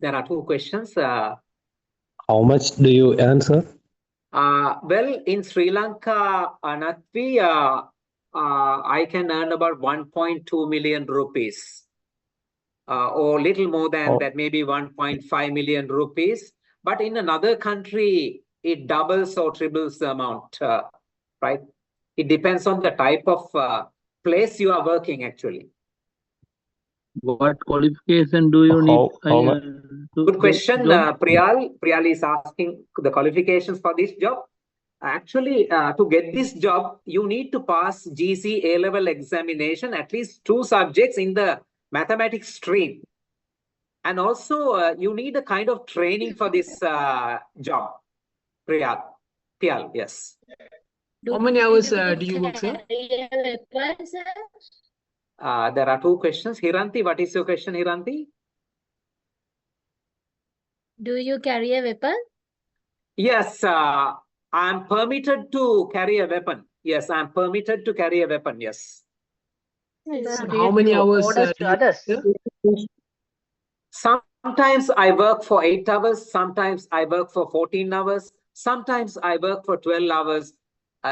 There are two questions. How much do you earn, sir? Well, in Sri Lanka, Anatvi, I can earn about 1.2 million rupees, or little more than Oh. that, maybe 1.5 million rupees. But in another country, it doubles or triples the amount, right? It depends on the type of place you are working, actually. What qualification do you need? How much? To Good get question, job? Priyal. Priyal is asking the qualifications for this job. Actually, to get this job, you need to pass GC A-level examination, at least 2 subjects in the mathematics stream. And also, you need a kind of training for this job, Priyal. Yes. How many hours do you work, sir? carry a weapon, sir? There are 2 questions. Hiranti, what is your question, Hiranti? Do you carry a weapon? Yes, I'm permitted to carry a weapon. Yes, I'm permitted to carry a weapon. Yes. So do How you many give hours orders do to you others? sir? Sometimes I work for 8 hours. Sometimes I work for 14 hours. Sometimes I work for 12 hours.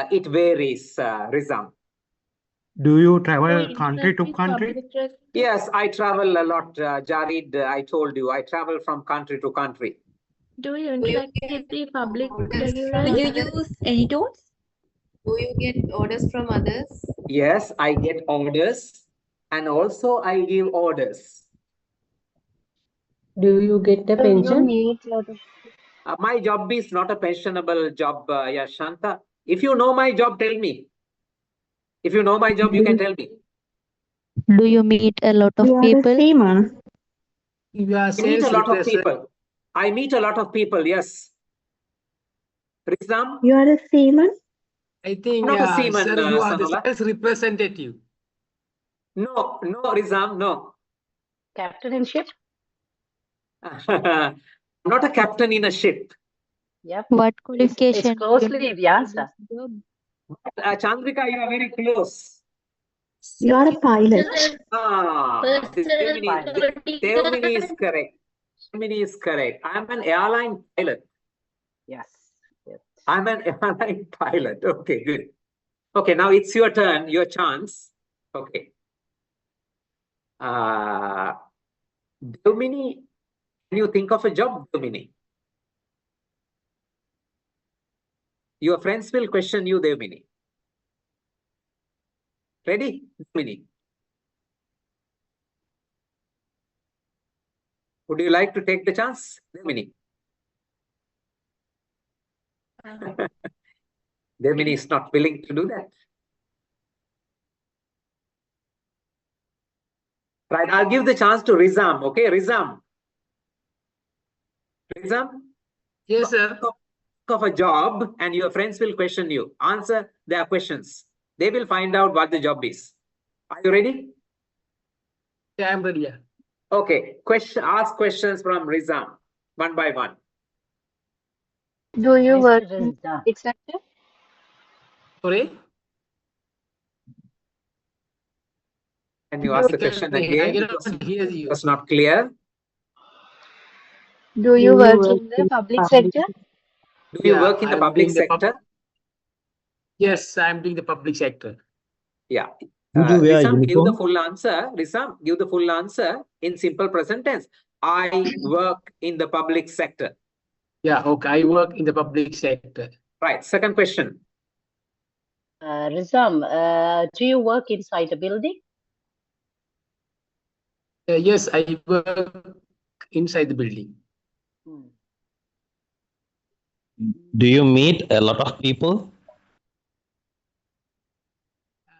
It varies, Rizam. Do you travel country to country? Yes, I travel a lot, Jarid. I told you, I travel from country to country. Do you interact with the public Do regularly? you use any tools? Do you get orders from others? Yes, I get orders, and also I give orders. Do you get a Do you pension? meet lot of My job is not a pensionable job, Shanta. If you know my job, tell me. If you know my job, you can tell me. Do you meet a lot of You are a people? seaman. You are I meet a sales lot of representative. people. I meet a lot of people, yes. Rizam, You are a seaman. I think, not a seaman, sir, you are the Sanola. sales representative. No, Rizam, no. captain in ship? I'm not a captain in a ship. Yep. What It's qualification do you closely need the for answer. this job? Chandrika, you are very close. You are a pilot. Devmini is correct. Devmini is correct. I'm an airline pilot. Yes. Yes. I'm an airline pilot. Okay, good. Okay, now it's your turn, your chance. Okay. Devmini, can you think of a job, Devmini? Your friends will question you, Devmini. Ready, Devmini? Would you like to take the chance, Devmini? Devmini is not willing to do that. Right, I'll give the chance to Rizam. Okay, Rizam. Rizam, Yes, sir. think of a job and your friends will question you. Answer their questions. They will find out what the job is. Are you ready? Yeah, I'm ready. Yeah. Okay, ask questions from Rizam, one by one. Do you work in public sector? Sorry? Can you ask the I question cannot again? hear It you. was not clear. Do you work in the public sector? Do you Yeah, work in the I'm public doing the sector? Yes, I'm doing the public sector. Yeah. Do you wear Rizam, give the uniform? full answer. Rizam, give the full answer in simple present tense. I work in the public sector. Yeah, okay. I work in the public sector. Right. Second question. Rizam, do you work inside a building? Yes, I work inside the building. Do you meet a lot of people?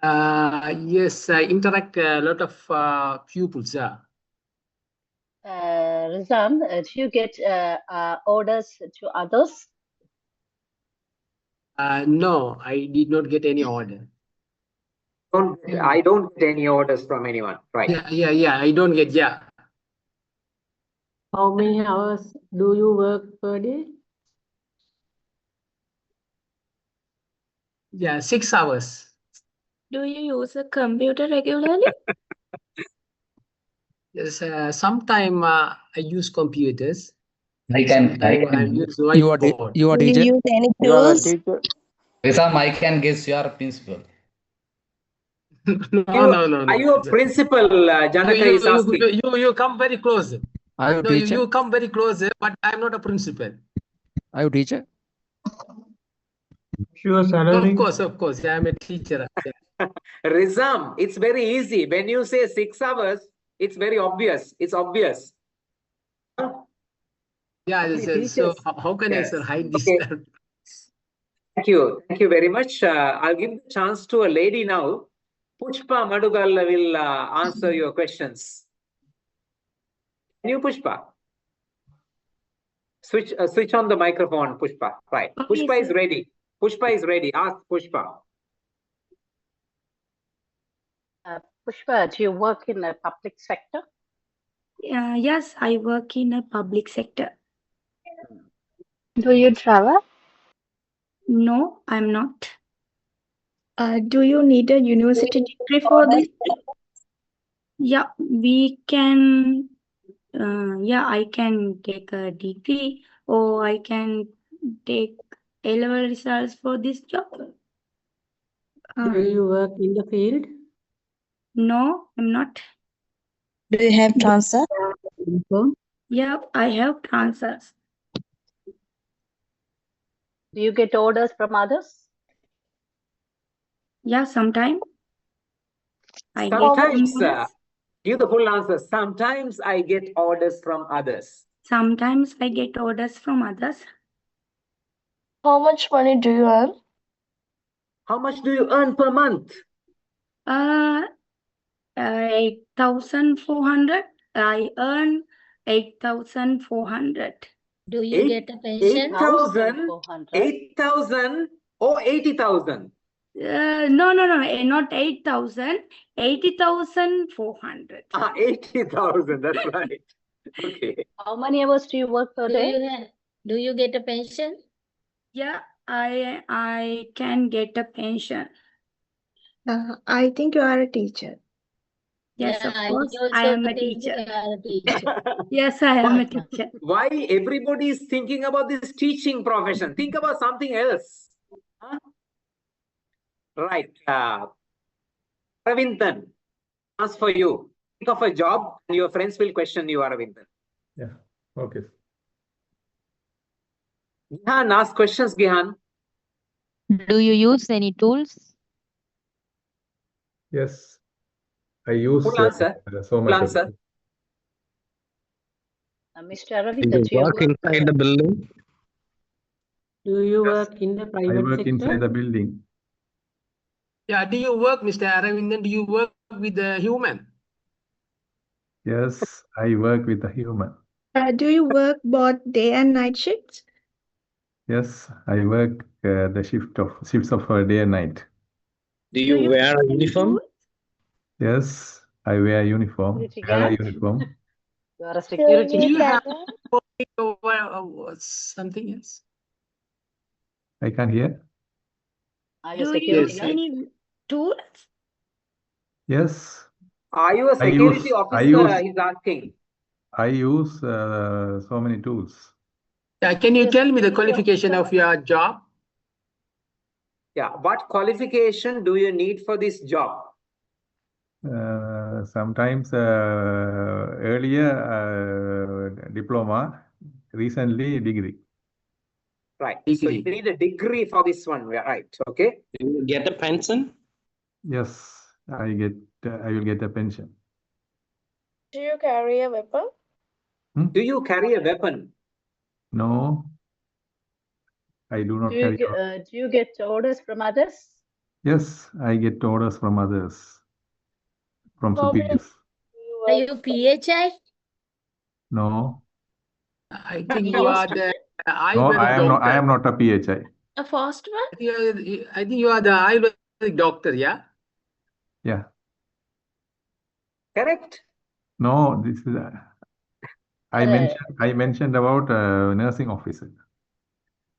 Yes, I interact a lot of pupils. Yeah. Rizam, do you get orders to others? No, I did not get any order. I don't get any orders from anyone. Right. Yeah. I don't get, yeah. How many hours do you work per day? Yeah, 6 hours. Do you use a computer regularly? Yes, sometime I use computers. I can Sometime I use You are whiteboard. you are Do you teacher. use any You are a tools? teacher. Rizam, I can guess you are principal. No, You, no, no, no. are you a principal? Janaka is asking. You come very close. Are you No, teacher? you come very close, but I'm not a principal. Are you teacher? Your salary? Of course, I am a teacher. Rizam, it's very easy. When you say 6 hours, it's very obvious. It's obvious. Yeah, Okay, so teachers. how can I Yes. sir, hide this? Okay. Thank you. Thank you very much. I'll give the chance to a lady now. Pushpa Madugal will answer your questions. Can you, Pushpa? Switch on the microphone, Pushpa. Right. Okay, Pushpa is sir. ready. Pushpa is ready. Ask Pushpa. Pushpa, do you work in the public sector? Yes, I work in a public sector. Do you travel? No, I'm not. Do you need a university degree for this? Yeah, we can. Yeah, I can take a degree or I can take A-level results for this job. Do you work in the field? No, I'm not. Do you have transfer? Yeah, I have transfers. Do you get orders from others? Yeah, sometimes I get Sometimes, orders. give the full answer. Sometimes I get orders from others. Sometimes I get orders from others. How much money do you earn? How much do you earn per month? 8,400. I earn 8,400. Do you get a pension? 8,000, 400. 8,000 or 80,000? No, not 8,000. 80,400. 80,000, that's right. Okay. How many hours do you work per day? Do you get a pension? Yeah, I can get a pension. I think you are a teacher. Yes, of Yeah, course, you I also am a think teacher. you are a teacher. Yes, I am a teacher. Why everybody is thinking about this teaching profession? Think about something else. Huh? Right. Aravindan, ask for you. Think of a job and your friends will question you, Aravindan. Yeah. Okay. Gihan, ask questions, Gihan. Do you use any tools? Yes. I use Full answer. so Full much. answer. Mr. Do Aravind, you do you work inside the building? Do you Yes. work in the I private work sector? inside the building. Yeah, do you work, Mr. Aravindan? Do you work with the human? Yes, I work with a human. Do you work both day and night shifts? Yes, I work the shifts of day and night. Do you wear a uniform? Yes, I wear uniform. Security Wear a guard? uniform. You are a security Do you guard. have something else? I can't hear. Are you a Do you security use guard? any tools? Yes, Are you a I security use- officer? I use- He's asking. I use so many tools. Can you tell me the qualification of your job? Yeah. What qualification do you need for this job? Sometimes earlier diploma, recently degree. Right. So you Degree. need a degree for this one. Right. Okay. Do you get a pension? Yes, I will get a pension. Do you carry a weapon? Do you carry a weapon? No, I do not Do you, carry. do you get orders from others? Yes, I get orders from others, from How many- superiors. Are you PHI? No, I think you are the no, Ayurvedic I am not. I doctor. am not a PHI. A first one? I think you are the Ayurvedic doctor, yeah? Yeah. Correct. No, this is. I mentioned about nursing officer.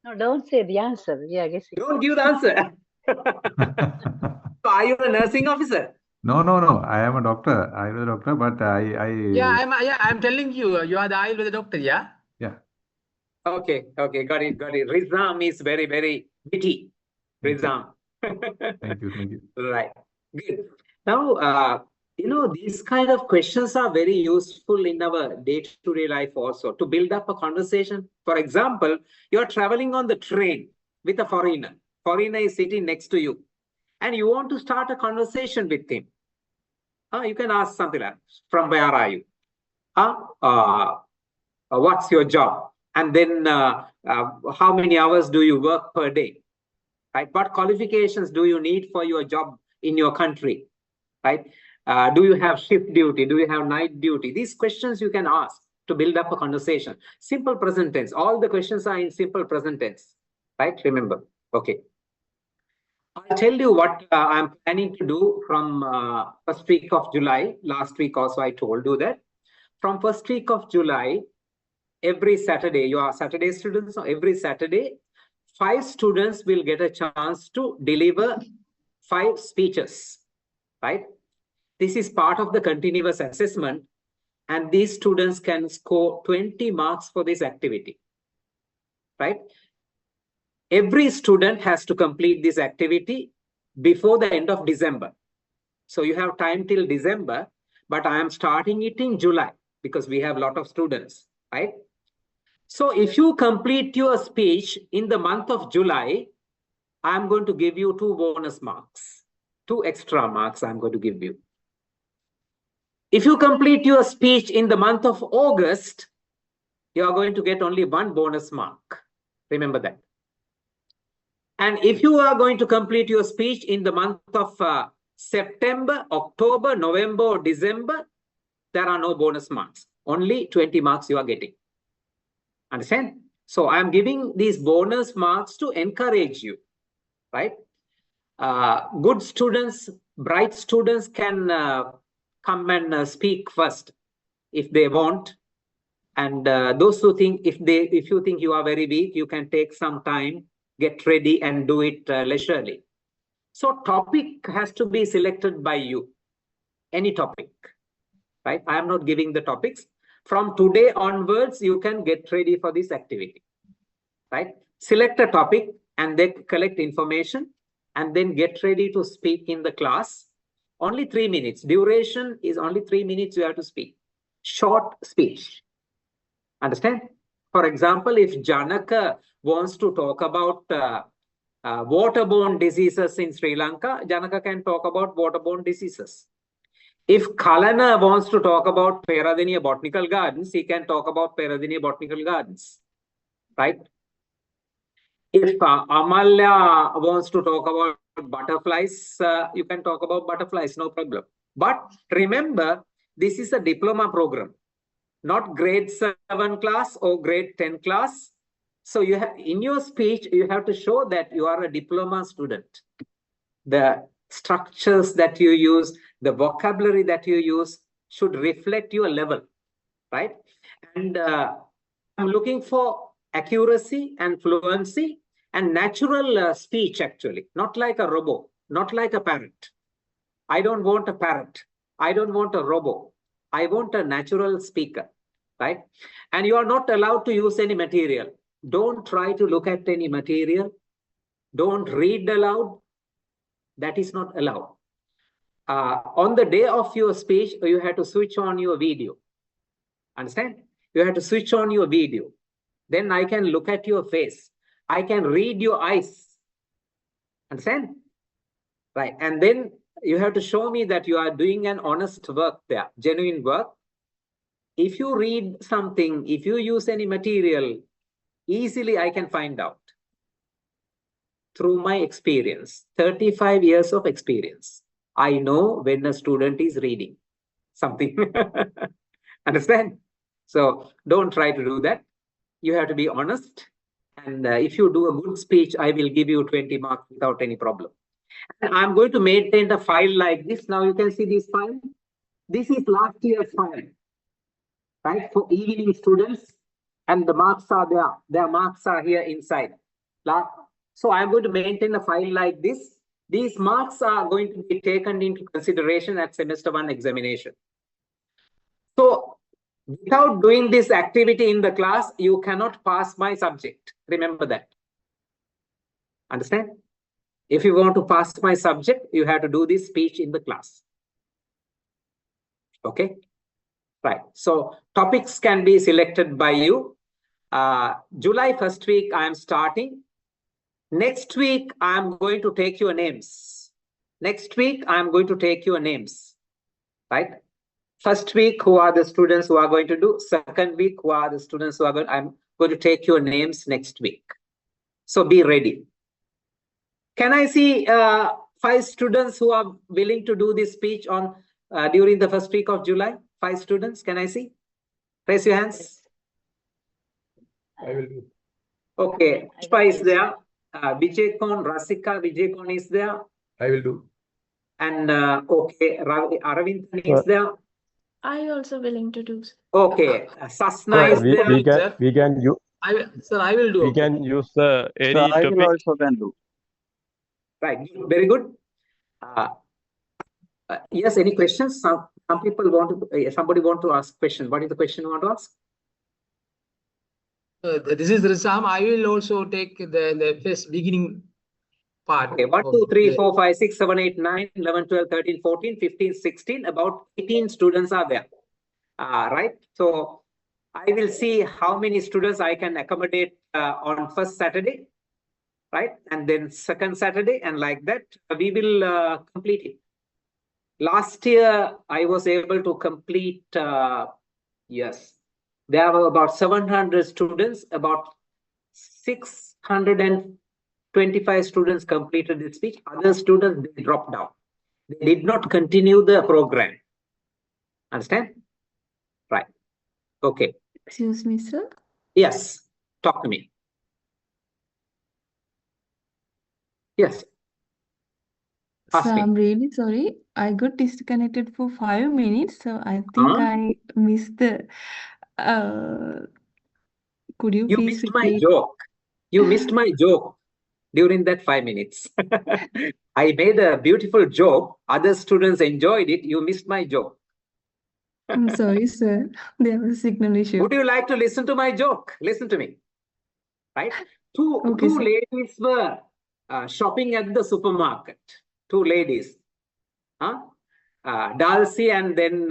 No, don't say the answer. Yeah, I guess. Don't give the answer. So are you a nursing officer? No. I am a doctor. I am a doctor, but Yeah, I'm telling you, you are the Ayurveda doctor, yeah? Yeah. Okay, got it. Rizam is very, very witty. Rizam. Thank you. Right. Good. Now, these kind of questions are very useful in our day-to-day life also to build up a conversation. For example, you're traveling on the train with a foreigner. Foreigner is sitting next to you and you want to start a conversation with him. You can ask something like, from where are you? What's your job? And then how many hours do you work per day? Right? What qualifications do you need for your job in your country? Right? Do you have shift duty? Do you have night duty? These questions you can ask to build up a conversation. Simple present tense. All the questions are in simple present tense. Right? Remember. Okay. I'll tell you what I'm planning to do from first week of July. Last week also I told you that. From first week of July, every Saturday, you are Saturday students, so every Saturday, 5 students will get a chance to deliver 5 speeches, right? This is part of the continuous assessment, and these students can score 20 marks for this activity, right? Every student has to complete this activity before the end of December. So you have time till December, but I am starting it in July because we have a lot of students, right? So if you complete your speech in the month of July, I'm going to give you 2 bonus marks, 2 extra marks I'm going to give you. If you complete your speech in the month of August, you are going to get only 1 bonus mark. Remember that. And if you are going to complete your speech in the month of September, October, November, or December, there are no bonus marks. Only 20 marks you are getting. Understand? So I'm giving these bonus marks to encourage you, right? Good students, bright students can come and speak first if they want. And those who think, if you think you are very weak, you can take some time, get ready and do it leisurely. So topic has to be selected by you, any topic, right? I am not giving the topics. From today onwards, you can get ready for this activity, right? Select a topic and then collect information and then get ready to speak in the class. Only 3 minutes. Duration is only 3 minutes you have to speak. Short speech. Understand? For example, if Janaka wants to talk about waterborne diseases in Sri Lanka, Janaka can talk about waterborne diseases. If Kalana wants to talk about Peradeniya Botanical Gardens, he can talk about Peradeniya Botanical Gardens, right? If Amalya wants to talk about butterflies, you can talk about butterflies, no problem. But remember, this is a diploma program, not grade 7 class or grade 10 class. So you have, in your speech, you have to show that you are a diploma student. The structures that you use, the vocabulary that you use should reflect your level, right? And I'm looking for accuracy and fluency and natural speech, actually, not like a robot, not like a parrot. I don't want a parrot. I don't want a robot. I want a natural speaker, right? And you are not allowed to use any material. Don't try to look at any material. Don't read aloud. That is not allowed. On the day of your speech, you have to switch on your video. Understand? You have to switch on your video. Then I can look at your face. I can read your eyes. Understand? Right. And then you have to show me that you are doing an honest work there, genuine work. If you read something, if you use any material, easily I can find out. Through my experience, 35 years of experience, I know when a student is reading something. Understand? So don't try to do that. You have to be honest. And if you do a good speech, I will give you 20 marks without any problem. And I'm going to maintain the file like this. Now you can see this file. This is last year's file, right? For evening students. And the marks are there. Their marks are here inside. So I'm going to maintain a file like this. These marks are going to be taken into consideration at semester 1 examination. So without doing this activity in the class, you cannot pass my subject. Remember that. Understand? If you want to pass my subject, you have to do this speech in the class. Okay? Right. So topics can be selected by you. July first week, I am starting. Next week, I am going to take your names. Next week, I am going to take your names. Right? First week, who are the students who are going to do? Second week, who are the students who are going? I'm going to take your names next week. So be ready. Can I see 5 students who are willing to do this speech on during the first week of July? 5 students, can I see? Raise your hands. I will do. Okay, Pushpa is there. Vijay-Kon, Rasika, Vijay-Kon is there. I will do. And okay, Aravind is there. I also willing to do. Okay, Sasna is there. Sir, I will do. We can use the any So I topic. will also can do. Right, very good. Yes, any questions? Some people want to, somebody want to ask question. What is the question you want to ask? This is Rizam. I will also take the first beginning part. Okay, 1, 2, 3, 4, 5, 6, 7, 8, 9, 11, 12, 13, 14, 15, 16. About 18 students are there. Right. So I will see how many students I can accommodate on first Saturday. Right. And then second Saturday, and like that, we will complete it. Last year, I was able to complete, yes, there were about 700 students, about 625 students completed this speech. Other students, they dropped out. They did not continue the program. Understand? Right. Okay. Excuse me, sir. Yes. Talk to me. Yes. Ask So me. I'm really sorry. I got disconnected for 5 minutes, so I think I missed the. Could you You please missed my repeat? joke. You missed my joke during that 5 minutes. I made a beautiful joke. Other students enjoyed it. You missed my joke. I'm sorry, sir. There was a signal issue. Would you like to listen to my joke? Listen to me. Right? Two Okay, sir. ladies were shopping at the supermarket. 2 ladies. Dalsy and then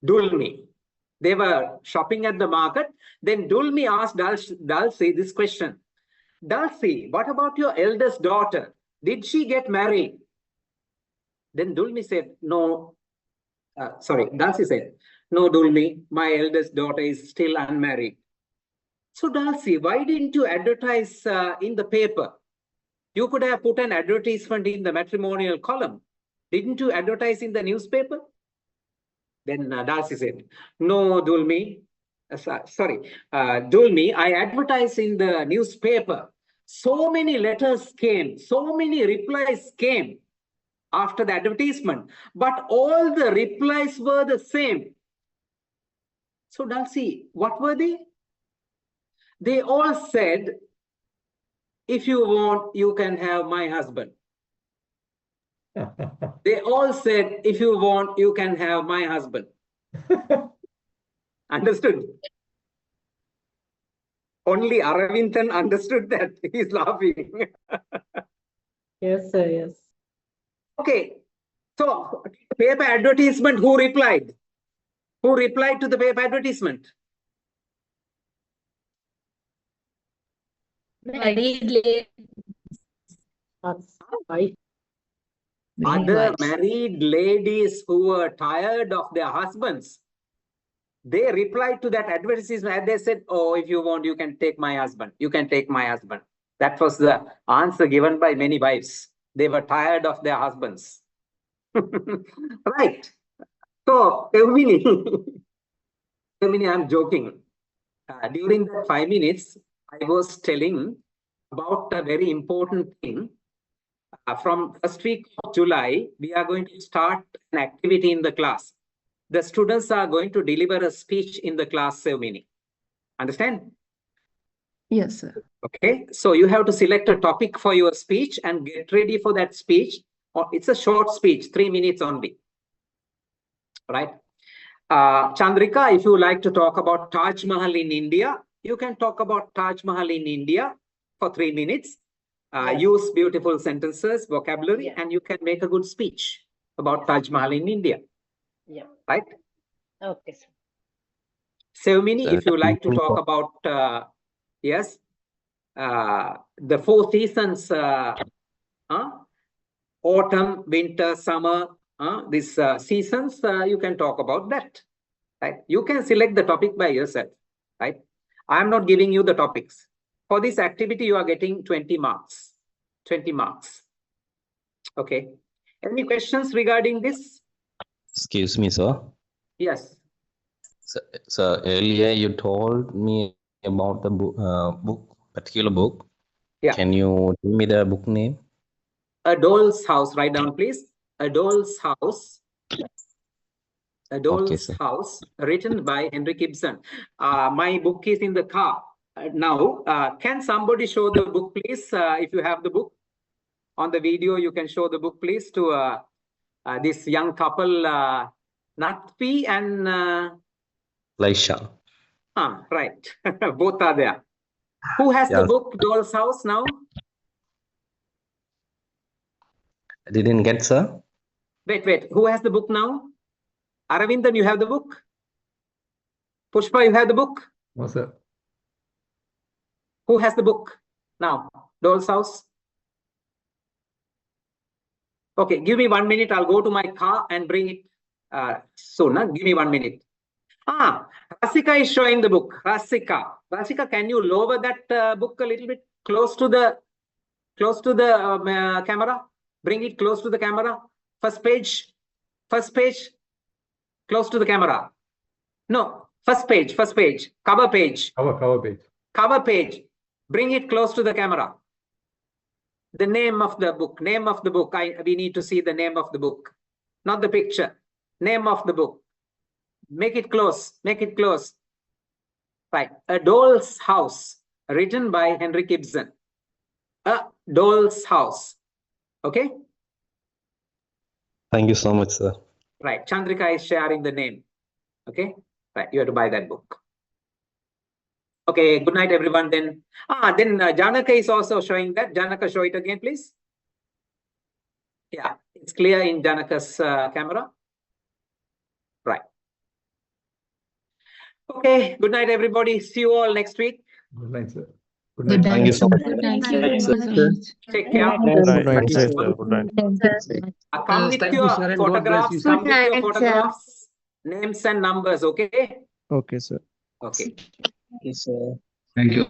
Dulmi. They were shopping at the market. Then Dulmi asked Dalsy this question. Dalsy, what about your eldest daughter? Did she get married? Then Dulmi said, no. Dalsy said, no, Dulmi, my eldest daughter is still unmarried. So Dalsy, why didn't you advertise in the paper? You could have put an advertisement in the matrimonial column. Didn't you advertise in the newspaper? Then Dalsy said, no, Dulmi. Dulmi, I advertised in the newspaper. So many letters came, so many replies came after the advertisement, but all the replies were the same. So Dalsy, what were they? They all said, if you want, you can have my husband. They all said, if you want, you can have my husband. Understood? Only Aravindan understood that. He's laughing. Yes, sir, yes. Okay. So, paper advertisement, who replied? Who replied to the paper advertisement? Married lady. Other married ladies who were tired of their husbands, they replied to that advertisement and they said, oh, if you want, you can take my husband. You can take my husband. That was the answer given by many wives. They were tired of their husbands. Right. So, Eumini, I'm joking. During that 5 minutes, I was telling about a very important thing. From first week of July, we are going to start an activity in the class. The students are going to deliver a speech in the class, Eumini. Understand? Yes, sir. Okay, so you have to select a topic for your speech and get ready for that speech. Or it's a short speech, 3 minutes only. Right? Chandrika, if you like to talk about Taj Mahal in India, you can talk about Taj Mahal in India for 3 minutes. Yes. Use beautiful sentences, vocabulary, Yeah. and you can make a good speech about Taj Mahal in India. Yeah. Right? Okay, sir. Sevmini, Sir, if you like to you talk about, yes, the 4 seasons, autumn, winter, summer, these seasons, you can talk about that. Right? You can select the topic by yourself. Right? I am not giving you the topics. For this activity, you are getting 20 marks. 20 marks. Okay. Any questions regarding this? excuse me, sir. Yes. So earlier you told me about the particular book. Yeah. Can you tell me the book name? A Doll's House. Write down, please. A Doll's House. A Doll's sir. House, written by Henry Gibson. My book is in the car now. Can somebody show the book, please? If you have the book on the video, you can show the book, please, to this young couple, Natfi and Laisha. right. Both are there. Who has the Yes. book Doll's House now? I didn't get, sir. Wait. Who has the book now? Aravindan, you have the book? Pushpa, you have the book? No, sir. Who has the book now? Doll's House? Okay, give me 1 minute. I'll go to my car and bring it soon. Give me 1 minute. Rasika is showing the book. Rasika, can you lower that book a little bit close to the camera? Bring it close to the camera. First page. Close to the camera. No, first page. Cover page. Cover page. Bring it close to the camera. The name of the book. We need to see the name of the book, not the picture. Name of the book. Make it close. Right. A Doll's House, written by Henry Gibson. A Doll's House. Okay. Thank you so much, sir. Right. Chandrika is sharing the name. Okay. Right. You have to buy that book. Okay. Good night, everyone. Then Janaka is also showing that. Janaka, show it again, please. Yeah, it's clear in Janaka's camera. Right. Okay. Good night, everybody. See you all next week. Good night, sir. Good Thank you so much. Thank you very Sir. much. Take care. Good night, sir. Good night. Come with Thank you, your sir, and God bless you, photographs. sir. Come with your photographs, names and numbers. Okay. Okay, sir. Okay. Yes, sir. Thank you.